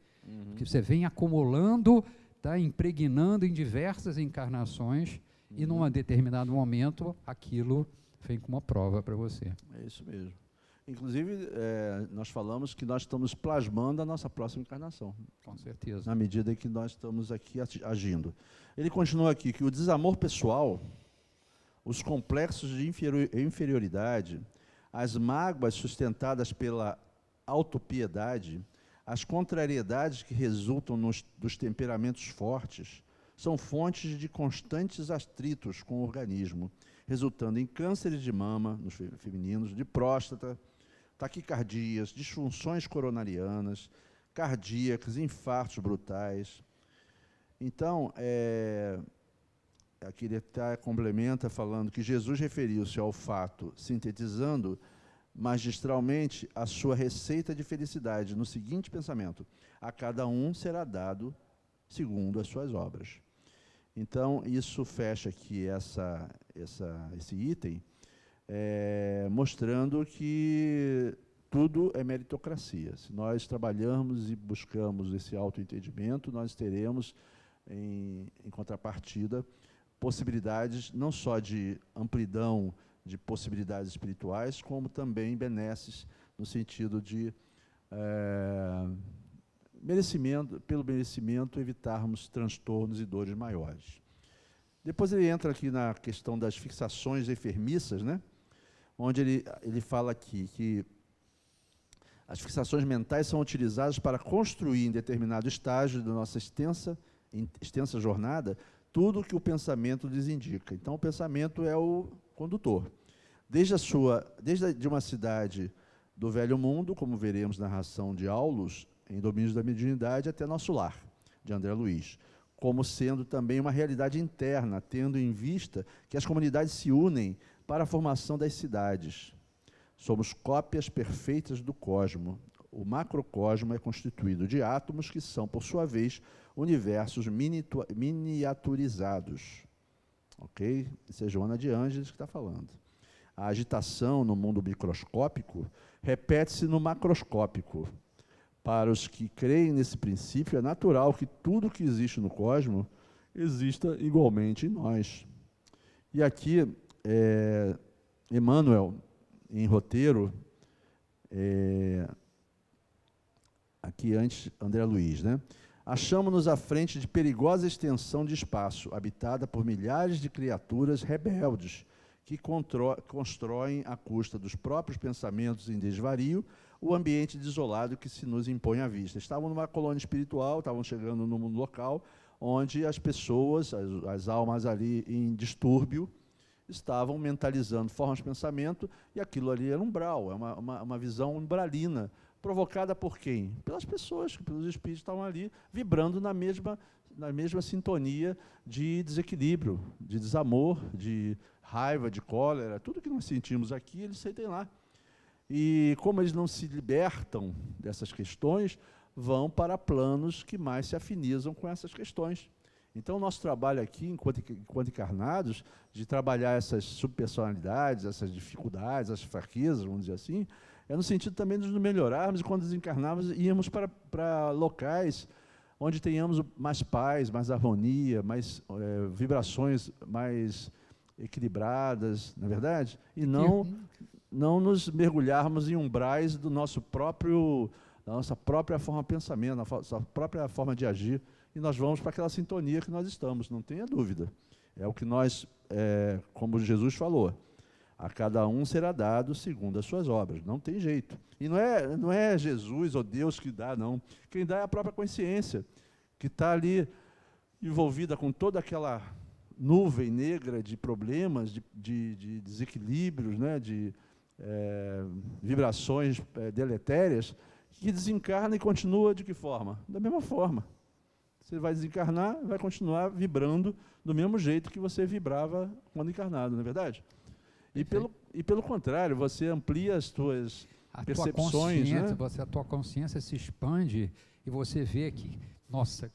que você vem acumulando, tá impregnando em diversas encarnações, e num determinado momento aquilo vem como uma prova para você. É isso mesmo. Inclusive, nós falamos que nós estamos plasmando a nossa próxima encarnação. Com certeza. Na medida em que nós estamos aqui agindo. Ele continua aqui, que o desamor pessoal, os complexos de inferioridade, as mágoas sustentadas pela autopiedade, as contrariedades que resultam dos temperamentos fortes, são fontes de constantes atritos com o organismo, resultando em cânceres de mama nos femininos, de próstata, taquicardias, disfunções coronarianas, cardíacas, infartos brutais. Então, aqui ele complementa falando que Jesus referiu-se ao fato, sintetizando magistralmente a sua receita de felicidade, no seguinte pensamento: a cada um será dado segundo as suas obras. Então, isso fecha aqui esse item, mostrando que tudo é meritocracia. Se nós trabalharmos e buscamos esse autoentendimento, nós teremos, em contrapartida, possibilidades não só de amplidão de possibilidades espirituais, como também benesses no sentido de pelo merecimento, evitarmos transtornos e dores maiores. Depois ele entra aqui na questão das fixações enfermiças, né? Onde ele fala aqui que as fixações mentais são utilizadas para construir em determinado estágio da nossa extensa jornada tudo o que o pensamento lhes indica. Então, o pensamento é o condutor. Desde de uma cidade do velho mundo, como veremos na narração de Aulus, em Domínios da Mediunidade, até nosso lar, de André Luiz, como sendo também uma realidade interna, tendo em vista que as comunidades se unem para a formação das cidades. Somos cópias perfeitas do cosmo. O macrocosmo é constituído de átomos que são, por sua vez, universos miniaturizados. Ok? Isso é Joana de Ângeles que está falando. A agitação no mundo microscópico repete-se no macroscópico. Para os que creem nesse princípio, é natural que tudo que existe no cosmos exista igualmente em nós. E aqui, Emmanuel, em roteiro, aqui antes, André Luiz, né? Achamos-nos à frente de perigosa extensão de espaço, habitada por milhares de criaturas rebeldes, que constroem, à custa dos próprios pensamentos em desvario, o ambiente desolado que se nos impõe à vista. Estavam numa colônia espiritual, estavam chegando no mundo local, onde as pessoas, as almas ali em distúrbio, estavam mentalizando formas de pensamento, e aquilo ali era umbral, é uma visão umbralina, provocada por quem? Pelas pessoas, pelos espíritos que estavam ali, vibrando na mesma sintonia de desequilíbrio, de desamor, de raiva, de cólera, tudo que nós sentimos aqui, eles sentem lá. E como eles não se libertam dessas questões, vão para planos que mais se afinizam com essas questões. Então, o nosso trabalho aqui, enquanto encarnados, de trabalhar essas subpersonalidades, essas dificuldades, essas fraquezas, vamos dizer assim, é no sentido também de nos melhorarmos, e quando desencarnarmos, irmos para locais onde tenhamos mais paz, mais harmonia, mais vibrações mais equilibradas, não é verdade? E não nos mergulharmos em umbrais da nossa própria forma de pensamento, da nossa própria forma de agir, e nós vamos para aquela sintonia que nós estamos, não tenha dúvida. É o que nós, como Jesus falou, a cada um será dado segundo as suas obras, não tem jeito. E não é Jesus ou Deus que dá, não. Quem dá é a própria consciência, que está ali envolvida com toda aquela nuvem negra de problemas, de desequilíbrios, né, de vibrações deletérias, que desencarna e continua de que forma? Da mesma forma. Você vai desencarnar, vai continuar vibrando do mesmo jeito que você vibrava quando encarnado, não é verdade? E pelo contrário, você amplia as suas percepções, né? A tua consciência se expande e você vê que, nossa,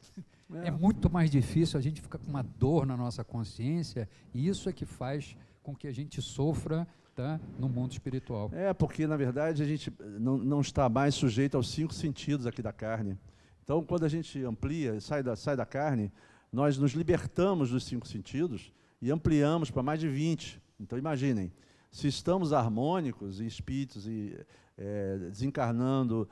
é muito mais difícil, a gente fica com uma dor na nossa consciência, e isso é que faz com que a gente sofra, tá, no mundo espiritual. Porque, na verdade, a gente não está mais sujeito aos 5 sentidos aqui da carne. Então, quando a gente amplia, sai da carne, nós nos libertamos dos 5 sentidos e ampliamos para mais de 20. Então, imaginem, se estamos harmônicos em espíritos e desencarnando,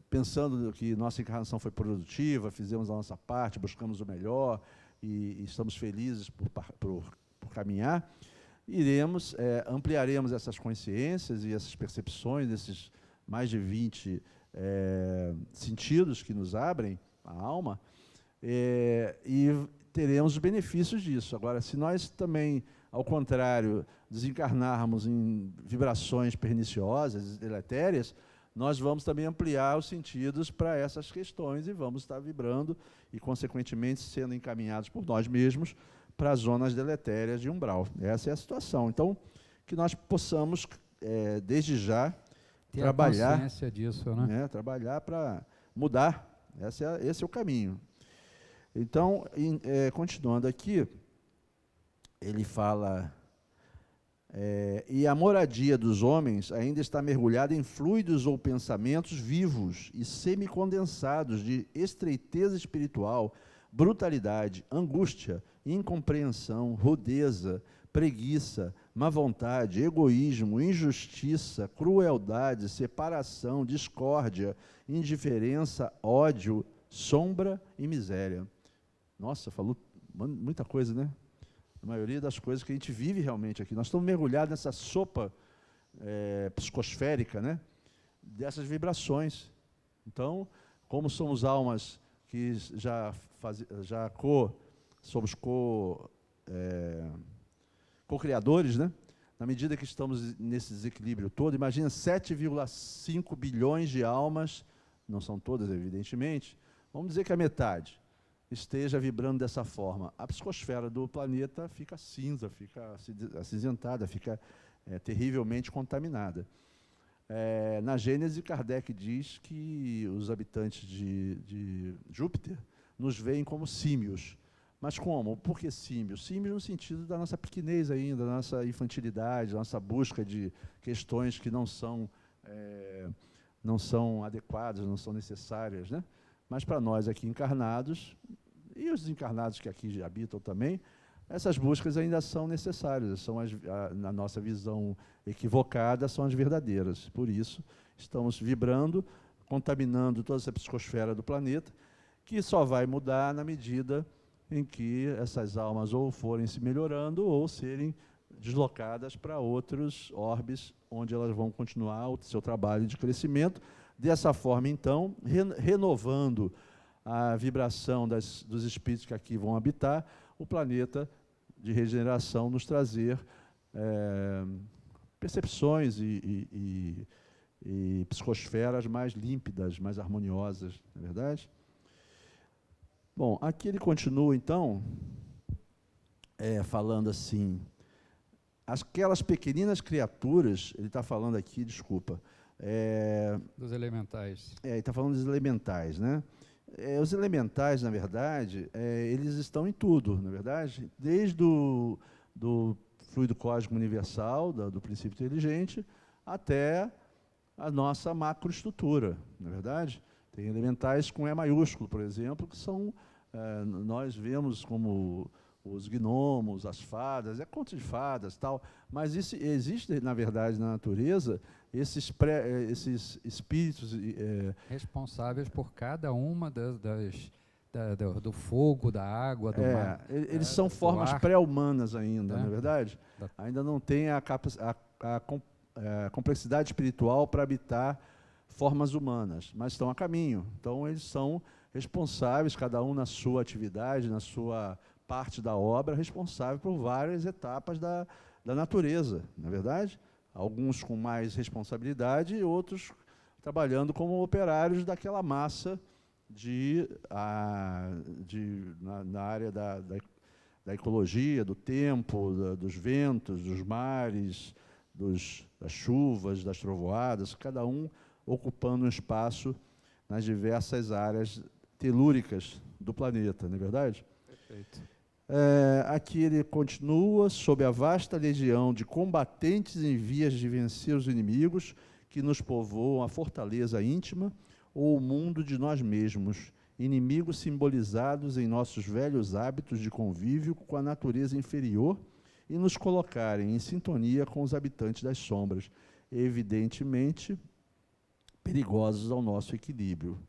pensando que nossa encarnação foi produtiva, fizemos a nossa parte, buscamos o melhor e estamos felizes por caminhar, ampliaremos essas consciências e essas percepções, esses mais de 20 sentidos que nos abrem a alma, e teremos os benefícios disso. Agora, se nós também, ao contrário, desencarnarmos em vibrações perniciosas, deletérias, nós vamos também ampliar os sentidos para essas questões e vamos estar vibrando e, consequentemente, sendo encaminhados por nós mesmos para as zonas deletérias de umbral. Essa é a situação. Então, que nós possamos, desde já, ter trabalhar, a consciência disso, né? Trabalhar para mudar. Esse é o caminho. Então, continuando aqui, ele fala, e a moradia dos homens ainda está mergulhada em fluidos ou pensamentos vivos e semicondensados de estreiteza espiritual, brutalidade, angústia, incompreensão, rudeza, preguiça, má vontade, egoísmo, injustiça, crueldade, separação, discórdia, indiferença, ódio, sombra e miséria. Nossa, falou muita coisa, né? A maioria das coisas que a gente vive realmente aqui. Nós estamos mergulhados nessa sopa psicosférica, né? Dessas vibrações. Então, como somos almas que somos co-criadores, né? Na medida que estamos nesse desequilíbrio todo, imagina 7,5 bilhões de almas, não são todas, evidentemente, vamos dizer que a metade esteja vibrando dessa forma. A psicosfera do planeta fica cinza, fica acinzentada, fica terrivelmente contaminada. Na Gênese, Kardec diz que os habitantes de Júpiter nos veem como símios. Mas como? Por que símios? Símios no sentido da nossa pequenez ainda, da nossa infantilidade, da nossa busca de questões que não são adequadas, não são necessárias, né? Mas para nós aqui encarnados, e os desencarnados que aqui habitam também, essas buscas ainda são necessárias, na nossa visão equivocada, são as verdadeiras. Por isso, estamos vibrando, contaminando toda essa psicosfera do planeta, que só vai mudar na medida em que essas almas ou forem se melhorando ou serem deslocadas para outros orbes, onde elas vão continuar o seu trabalho de crescimento. Dessa forma, então, renovando a vibração dos espíritos que aqui vão habitar, o planeta de regeneração nos trazer percepções e psicosferas mais límpidas, mais harmoniosas, não é verdade? Bom, aqui ele continua, então, falando assim, aquelas pequeninas criaturas, ele está falando aqui, desculpa, dos elementais. Ele está falando dos elementais, né? Os elementais, na verdade, eles estão em tudo, na verdade, desde do fluido cósmico universal, do princípio inteligente, até a nossa macroestrutura, na verdade. Tem elementais com E maiúsculo, por exemplo, que são, nós vemos como os gnomos, as fadas, conto de fadas, tal, mas existe, na verdade, na natureza, esses espíritos responsáveis por cada uma do fogo, da água, do mar. Eles são formas pré-humanas ainda, não é verdade? Ainda não tem a complexidade espiritual para habitar formas humanas, mas estão a caminho. Então, eles são responsáveis, cada um na sua atividade, na sua parte da obra, responsável por várias etapas da natureza, não é verdade? Alguns com mais responsabilidade e outros trabalhando como operários daquela massa na área da ecologia, do tempo, dos ventos, dos mares, das chuvas, das trovoadas, cada um ocupando um espaço nas diversas áreas telúricas do planeta, não é verdade? Perfeito. Aqui ele continua, sob a vasta legião de combatentes em vias de vencer os inimigos que nos povoam a fortaleza íntima ou o mundo de nós mesmos, inimigos simbolizados em nossos velhos hábitos de convívio com a natureza inferior e nos colocarem em sintonia com os habitantes das sombras, evidentemente perigosos ao nosso equilíbrio.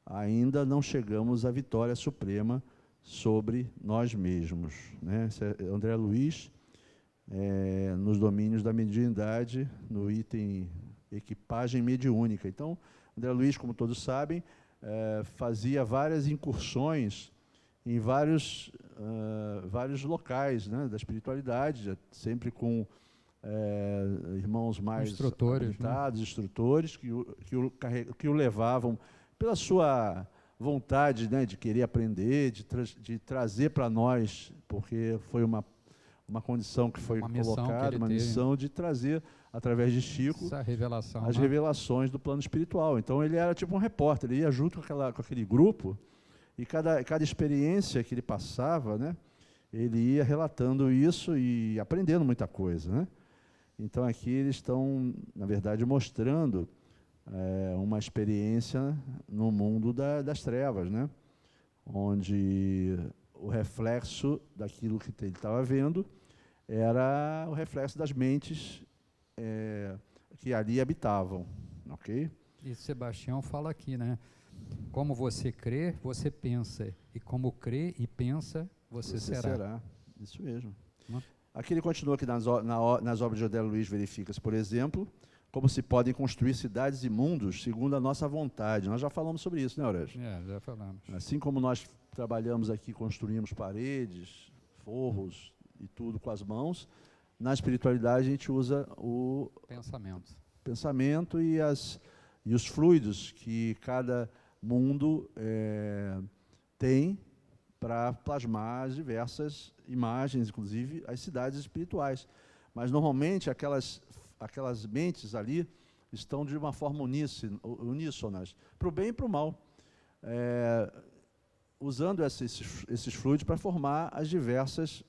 Ainda não chegamos à vitória suprema sobre nós mesmos, né? André Luiz, nos domínios da mediunidade, no item equipagem mediúnica. Então, André Luiz, como todos sabem, fazia várias incursões em vários locais, né, da espiritualidade, sempre com irmãos mais habilitados, né? Instrutores, que o levavam pela sua vontade, né, de querer aprender, de trazer para nós, porque foi uma condição que foi colocada, uma missão de trazer, através de Chico, as revelações do plano espiritual. Então, ele era tipo um repórter, ele ia junto com aquele grupo, e cada experiência que ele passava, né, ele ia relatando isso e aprendendo muita coisa, né? Então, aqui eles estão, na verdade, mostrando uma experiência no mundo das trevas, né? Onde o reflexo daquilo que ele estava vendo era o reflexo das mentes que ali habitavam, ok? E Sebastião fala aqui, né? Como você crê, você pensa, e como crê e pensa, você será. Isso mesmo. Aqui ele continua aqui nas obras de André Luiz, verifica-se, por exemplo, como se podem construir cidades e mundos segundo a nossa vontade. Nós já falamos sobre isso, né, Aurélio? Já falamos. Assim como nós trabalhamos aqui, construímos paredes, forros e tudo com as mãos, na espiritualidade a gente usa o pensamento e os fluidos que cada mundo tem para plasmar as diversas imagens, inclusive as cidades espirituais. Mas, normalmente, aquelas mentes ali estão de uma forma uníssonas, para o bem e para o mal, usando esses fluidos para formar as diversas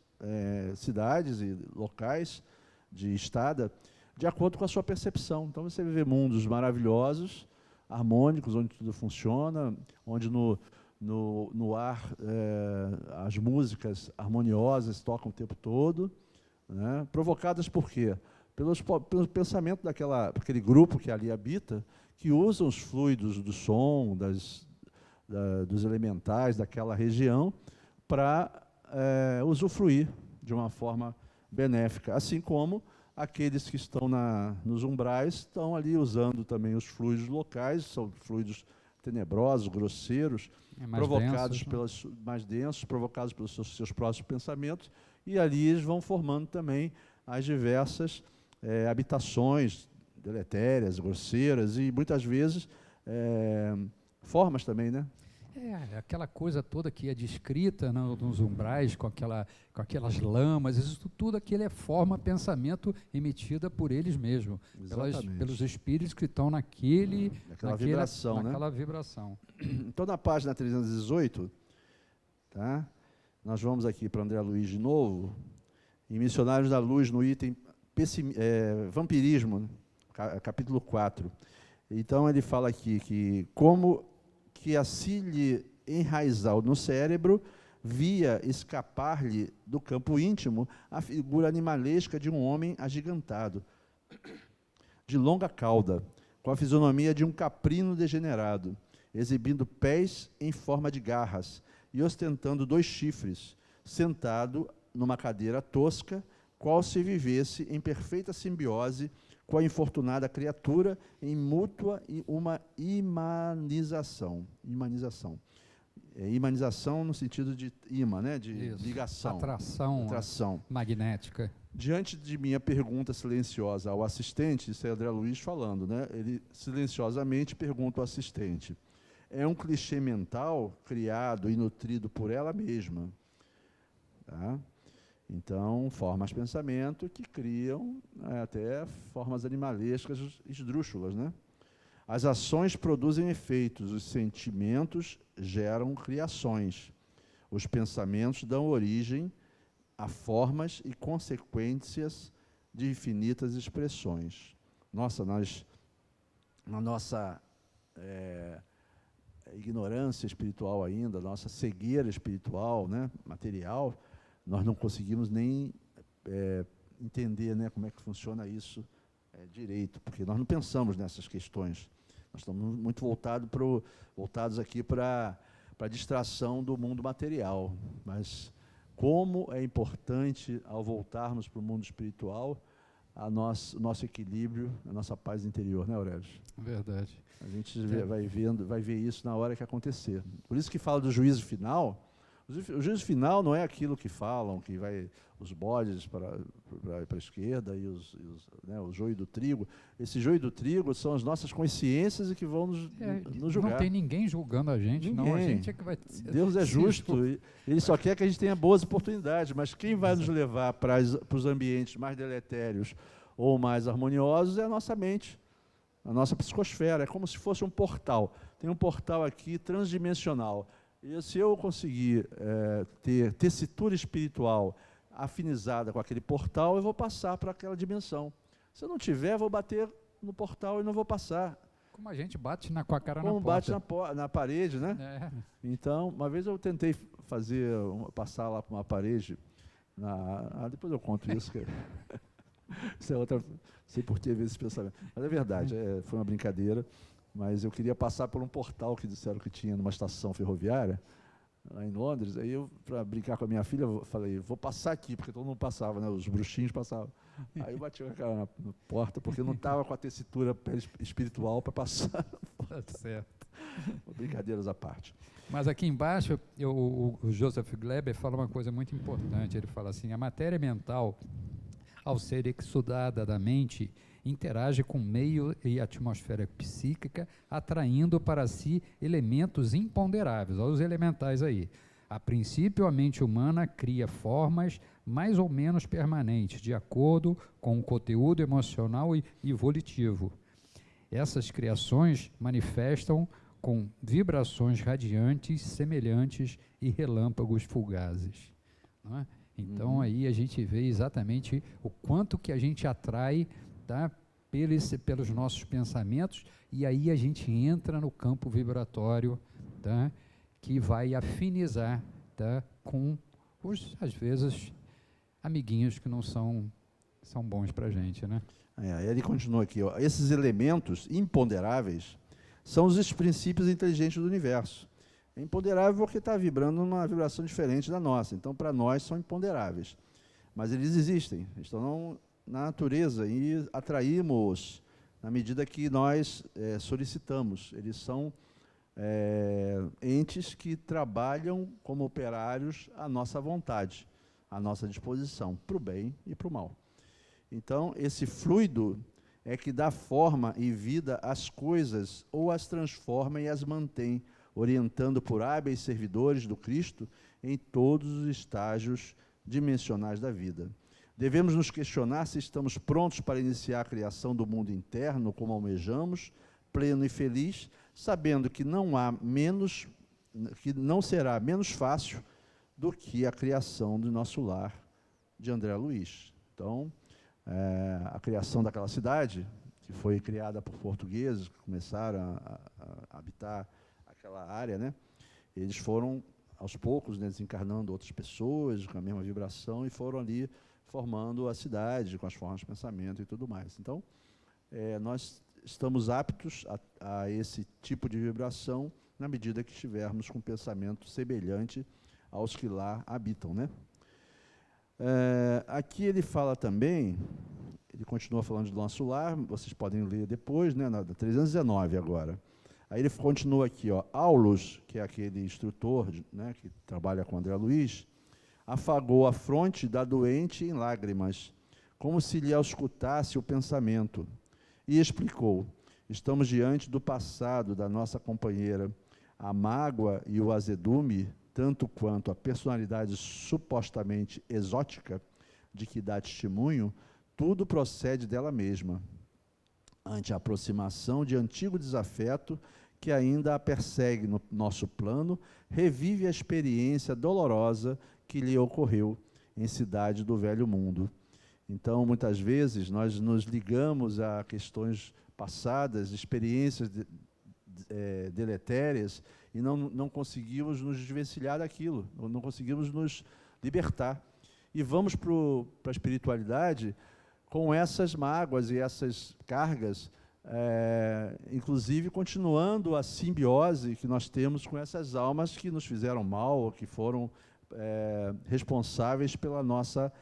cidades e locais de estada, de acordo com a sua percepção. Então, você vê mundos maravilhosos, harmônicos, onde tudo funciona, onde no ar as músicas harmoniosas tocam o tempo todo, né? Provocadas por quê? Pelo pensamento daquele grupo que ali habita, que usa os fluidos do som, dos elementais daquela região, para usufruir de uma forma benéfica, assim como aqueles que estão nos umbrais estão ali usando também os fluidos locais, são fluidos tenebrosos, grosseiros, provocados mais densos, provocados pelos seus próprios pensamentos, e ali eles vão formando também as diversas habitações deletérias, grosseiras, e muitas vezes formas também, né? Aquela coisa toda que é descrita nos umbrais, com aquelas lamas, isso tudo aquilo é forma, pensamento emitida por eles mesmos, pelos espíritos que estão naquela vibração. Então, na página 318, tá? Nós vamos aqui para André Luiz de novo, em Missionários da Luz, no item Vampirismo, capítulo 4. Então, ele fala aqui que como que assim lhe enraizar no cérebro, via escapar-lhe do campo íntimo a figura animalesca de um homem agigantado, de longa cauda, com a fisionomia de um caprino degenerado, exibindo pés em forma de garras e ostentando 2 chifres, sentado numa cadeira tosca, qual se vivesse em perfeita simbiose com a infortunada criatura em mútua e uma imanização. Imanização no sentido de imã, né? De isso, ligação. Atração magnética. Diante de minha pergunta silenciosa ao assistente, isso é André Luiz falando, né? Ele silenciosamente pergunta ao assistente. É um clichê mental criado e nutrido por ela mesma. Tá? Então, formas de pensamento que criam até formas animalescas esdrúxulas, né? As ações produzem efeitos, os sentimentos geram criações, os pensamentos dão origem a formas e consequências de infinitas expressões. Nossa, na nossa ignorância espiritual ainda, nossa cegueira espiritual, né, material, nós não conseguimos nem entender, né, como é que funciona isso direito, porque nós não pensamos nessas questões. Nós estamos muito voltados aqui para a distração do mundo material. Mas como é importante, ao voltarmos para o mundo espiritual, o nosso equilíbrio, a nossa paz interior, né, Aurélio? Verdade. A gente vai ver isso na hora que acontecer. Por isso que fala do juízo final. O juízo final não é aquilo que falam, que vai os bodes para a esquerda e o joio do trigo. Esse joio do trigo são as nossas consciências e que vão nos julgar. Não tem ninguém julgando a gente, não. A gente é que vai... Deus é justo. Ele só quer que a gente tenha boas oportunidades, mas quem vai nos levar para os ambientes mais deletérios ou mais harmoniosos é a nossa mente, a nossa psicosfera. É como se fosse um portal. Tem um portal aqui transdimensional. E se eu conseguir ter tessitura espiritual afinizada com aquele portal, eu vou passar para aquela dimensão. Se eu não tiver, eu vou bater no portal e não vou passar. Como a gente bate com a cara na porta. Como bate na parede, né? Então, uma vez eu tentei passar lá para uma parede, depois eu conto isso, que isso é outra, sei por ter esse pensamento. Mas é verdade, foi uma brincadeira. Mas eu queria passar por um portal que disseram que tinha numa estação ferroviária, lá em Londres. Aí eu, para brincar com a minha filha, falei, vou passar aqui, porque todo mundo passava, né? Os bruxinhos passavam. Aí eu bati com a cara na porta, porque eu não estava com a tessitura espiritual para passar. Tá certo. Brincadeiras à parte. Mas aqui embaixo, o Joseph Gleber fala uma coisa muito importante. Ele fala assim, a matéria mental, ao ser exudada da mente, interage com o meio e atmosfera psíquica, atraindo para si elementos imponderáveis, olha os elementais aí, A princípio, a mente humana cria formas mais ou menos permanentes, de acordo com o conteúdo emocional e volitivo. Essas criações manifestam com vibrações radiantes, semelhantes e relâmpagos fugazes. Não é? Então, aí a gente vê exatamente o quanto que a gente atrai, tá, pelos nossos pensamentos, e aí a gente entra no campo vibratório, tá, que vai afinizar, tá, com os, às vezes, amiguinhos que não são bons para a gente, né? Ele continua aqui, ó, esses elementos imponderáveis são os princípios inteligentes do universo. É imponderável porque está vibrando uma vibração diferente da nossa, então para nós são imponderáveis. Mas eles existem, estão na natureza e atraímos na medida que nós solicitamos. Eles são entes que trabalham como operários à nossa vontade, à nossa disposição, para o bem e para o mal. Então, esse fluido é que dá forma e vida às coisas, ou as transforma e as mantém, orientando por hábeis servidores do Cristo em todos os estágios dimensionais da vida. Devemos nos questionar se estamos prontos para iniciar a criação do mundo interno como almejamos, pleno e feliz, sabendo que não será menos fácil do que a criação do nosso lar, de André Luiz. Então, a criação daquela cidade, que foi criada por portugueses, que começaram a habitar aquela área, né? Eles foram, aos poucos, né, desencarnando outras pessoas com a mesma vibração e foram ali formando a cidade, com as formas de pensamento e tudo mais. Então, nós estamos aptos a esse tipo de vibração na medida que estivermos com pensamento semelhante aos que lá habitam, né? Aqui ele fala também, ele continua falando do nosso lar, vocês podem ler depois, né, na 319 agora. Aí ele continua aqui, ó, Aulus, que é aquele instrutor, né, que trabalha com André Luiz, afagou a fronte da doente em lágrimas, como se lhe auscultasse o pensamento, e explicou: estamos diante do passado da nossa companheira. A mágoa e o azedume, tanto quanto a personalidade supostamente exótica de que dá testemunho, tudo procede dela mesma. Ante a aproximação de antigo desafeto que ainda a persegue no nosso plano, revive a experiência dolorosa que lhe ocorreu em cidade do velho mundo. Então, muitas vezes, nós nos ligamos a questões passadas, experiências deletérias, e não conseguimos nos desvencilhar daquilo, não conseguimos nos libertar. E vamos para a espiritualidade com essas mágoas e essas cargas, inclusive continuando a simbiose que nós temos com essas almas que nos fizeram mal, que foram responsáveis pela nossa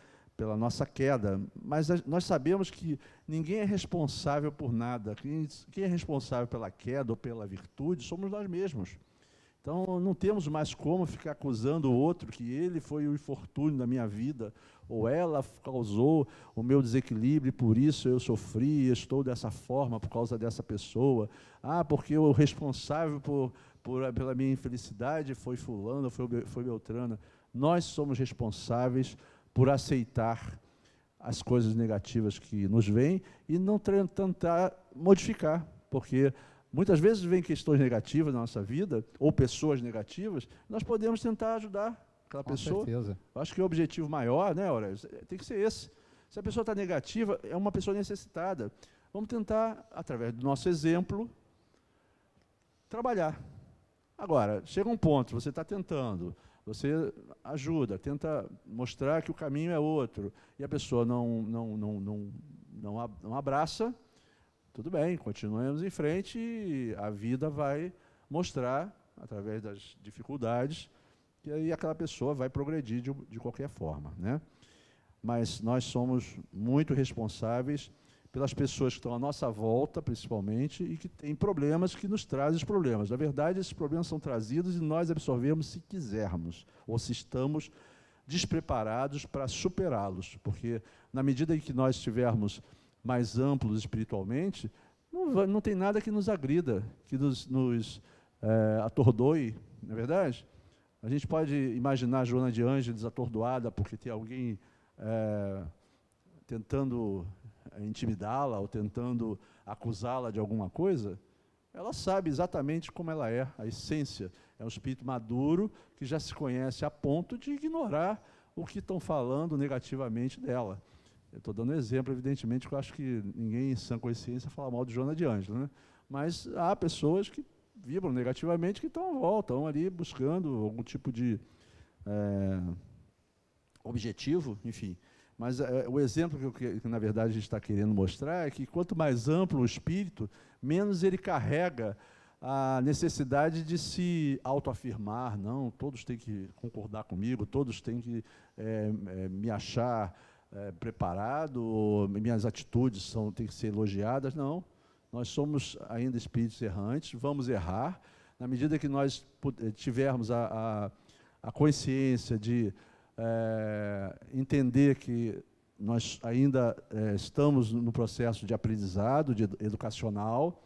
queda. Mas nós sabemos que ninguém é responsável por nada. Quem é responsável pela queda ou pela virtude somos nós mesmos. Então, não temos mais como ficar acusando o outro que ele foi o infortúnio da minha vida, ou ela causou o meu desequilíbrio, e por isso eu sofri, estou dessa forma por causa dessa pessoa. Porque o responsável pela minha infelicidade foi fulano, foi Beltrana. Nós somos responsáveis por aceitar as coisas negativas que nos vêm e não tentar modificar, porque muitas vezes vem questões negativas na nossa vida, ou pessoas negativas, nós podemos tentar ajudar aquela pessoa. Com certeza. Eu acho que o objetivo maior, né, Aurélio, tem que ser esse. Se a pessoa está negativa, é uma pessoa necessitada. Vamos tentar, através do nosso exemplo, trabalhar. Agora, chega um ponto, você está tentando, você ajuda, tenta mostrar que o caminho é outro, e a pessoa não abraça, tudo bem, continuemos em frente e a vida vai mostrar, através das dificuldades, que aí aquela pessoa vai progredir de qualquer forma, né? Mas nós somos muito responsáveis pelas pessoas que estão à nossa volta, principalmente, e que têm problemas, que nos trazem os problemas. Na verdade, esses problemas são trazidos e nós absorvemos se quisermos, ou se estamos despreparados para superá-los, porque na medida em que nós estivermos mais amplos espiritualmente, não tem nada que nos agrida, que nos atordoe, não é verdade? A gente pode imaginar Joana de Ângeles atordoada porque tem alguém tentando intimidá-la ou tentando acusá-la de alguma coisa. Ela sabe exatamente como ela é, a essência. É um espírito maduro que já se conhece a ponto de ignorar o que estão falando negativamente dela. Eu estou dando exemplo, evidentemente, que eu acho que ninguém em sã consciência fala mal de Joana de Ângeles, né? Mas há pessoas que vibram negativamente, que estão à volta, estão ali buscando algum tipo de objetivo, enfim. Mas o exemplo que, na verdade, a gente está querendo mostrar é que quanto mais amplo o espírito, menos ele carrega a necessidade de se autoafirmar. Não, todos têm que concordar comigo, todos têm que me achar preparado, minhas atitudes têm que ser elogiadas. Não, nós somos ainda espíritos errantes, vamos errar. Na medida que nós tivermos a consciência de entender que nós ainda estamos no processo de aprendizado, educacional,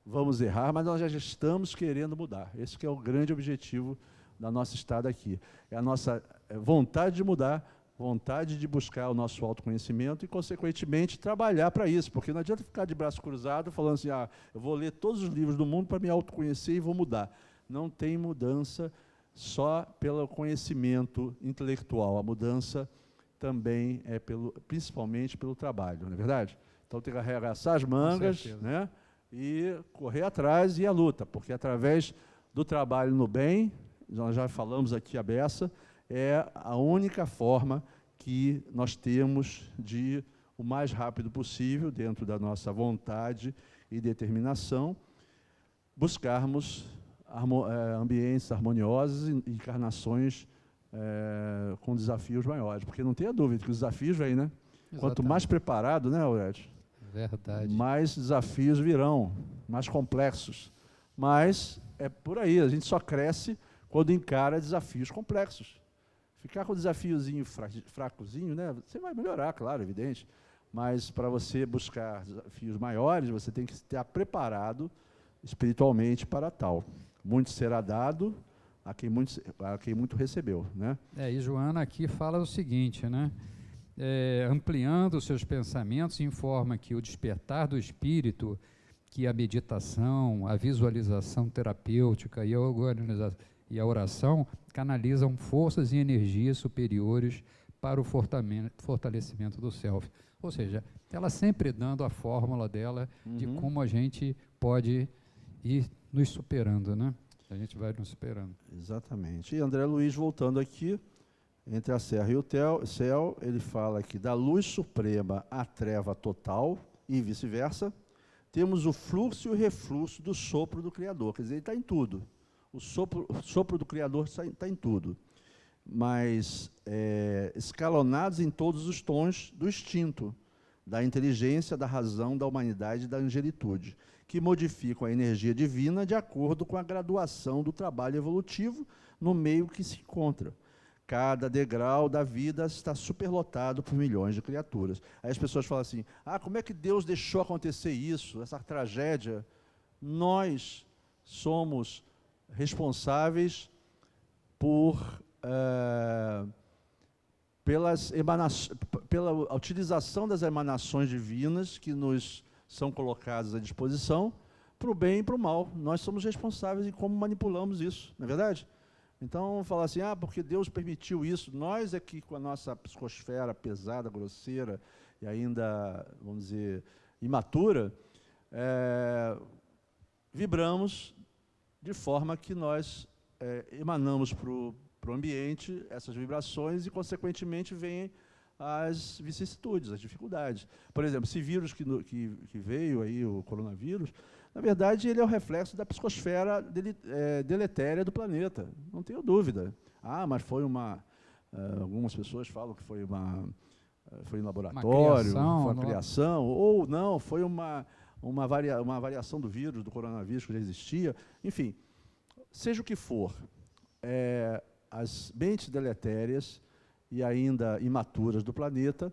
vamos errar, mas nós já estamos querendo mudar. Esse que é o grande objetivo da nossa estada aqui. É a nossa vontade de mudar, vontade de buscar o nosso autoconhecimento e, consequentemente, trabalhar para isso, porque não adianta ficar de braço cruzado falando assim, eu vou ler todos os livros do mundo para me autoconhecer e vou mudar. Não tem mudança só pelo conhecimento intelectual. A mudança também é principalmente pelo trabalho, não é verdade? Então tem que arregaçar as mangas, né, e correr atrás e a luta, porque através do trabalho no bem, nós já falamos aqui a beça, é a única forma que nós temos de, o mais rápido possível, dentro da nossa vontade e determinação, buscarmos ambientes harmoniosos e encarnações com desafios maiores. Porque não tenha dúvida que os desafios vêm, né? Exatamente. Quanto mais preparado, né, Aurélio? Verdade. Mais desafios virão, mais complexos. Mas é por aí, a gente só cresce quando encara desafios complexos. Ficar com um desafiozinho fracozinho, né? Você vai melhorar, claro, evidente. Mas para você buscar desafios maiores, você tem que estar preparado espiritualmente para tal. Muito será dado a quem muito recebeu, né? E Joana aqui fala o seguinte, né? Ampliando os seus pensamentos, informa que o despertar do espírito, que a meditação, a visualização terapêutica e a oração canalizam forças e energias superiores para o fortalecimento do self. Ou seja, ela sempre dando a fórmula dela de como a gente pode ir nos superando, né? A gente vai nos superando. Exatamente. E André Luiz, voltando aqui, entre a serra e o céu, ele fala que da luz suprema à treva total e vice-versa, temos o fluxo e o refluxo do sopro do Criador. Quer dizer, ele está em tudo. O sopro do Criador está em tudo. Mas escalonados em todos os tons do instinto, da inteligência, da razão, da humanidade e da angelitude, que modificam a energia divina de acordo com a graduação do trabalho evolutivo no meio que se encontra. Cada degrau da vida está superlotado por milhões de criaturas. Aí as pessoas falam assim, como é que Deus deixou acontecer isso, essa tragédia? Nós somos responsáveis pela utilização das emanações divinas que nos são colocadas à disposição para o bem e para o mal. Nós somos responsáveis em como manipulamos isso, não é verdade? Então, falar assim, porque Deus permitiu isso, nós é que com a nossa psicosfera pesada, grosseira e ainda, vamos dizer, imatura, vibramos de forma que nós emanamos para o ambiente essas vibrações e, consequentemente, vêm as vicissitudes, as dificuldades. Por exemplo, esse vírus que veio aí, o coronavírus, na verdade, ele é o reflexo da psicosfera deletéria do planeta, não tenho dúvida. Mas foi algumas pessoas falam que foi em laboratório, foi uma criação, ou não, foi uma variação do vírus, do coronavírus que já existia. Enfim, seja o que for, as mentes deletérias e ainda imaturas do planeta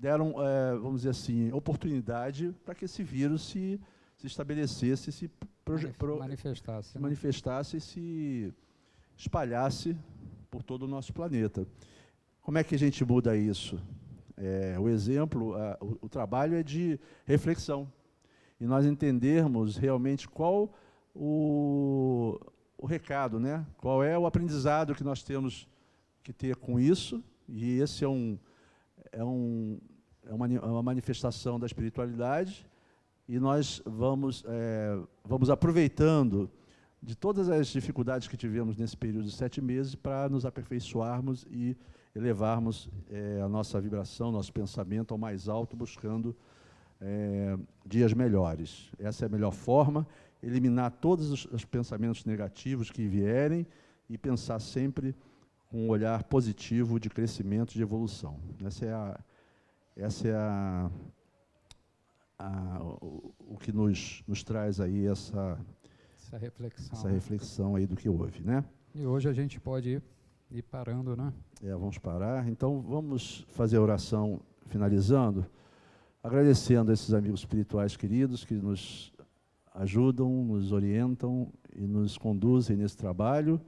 deram, vamos dizer assim, oportunidade para que esse vírus se estabelecesse, se manifestasse e se espalhasse por todo o nosso planeta. Como é que a gente muda isso? O exemplo, o trabalho é de reflexão. E nós entendermos realmente qual o recado, né? Qual é o aprendizado que nós temos que ter com isso. E esse é uma manifestação da espiritualidade. E nós vamos aproveitando de todas as dificuldades que tivemos nesse período de 7 meses para nos aperfeiçoarmos e elevarmos a nossa vibração, nosso pensamento ao mais alto, buscando dias melhores. Essa é a melhor forma, eliminar todos os pensamentos negativos que vierem e pensar sempre com um olhar positivo de crescimento, de evolução. O que nos traz aí essa reflexão aí do que houve, né? E hoje a gente pode ir parando, né? Vamos parar. Então, vamos fazer a oração finalizando, agradecendo a esses amigos espirituais queridos que nos ajudam, nos orientam e nos conduzem nesse trabalho,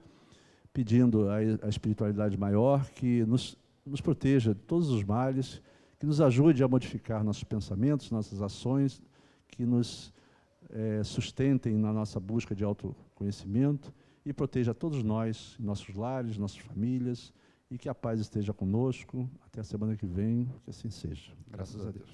pedindo à espiritualidade maior que nos proteja de todos os males, que nos ajude a modificar nossos pensamentos, nossas ações, que nos sustentem na nossa busca de autoconhecimento e proteja todos nós, nossos lares, nossas famílias, e que a paz esteja conosco. Até a semana que vem, que assim seja. Graças a Deus.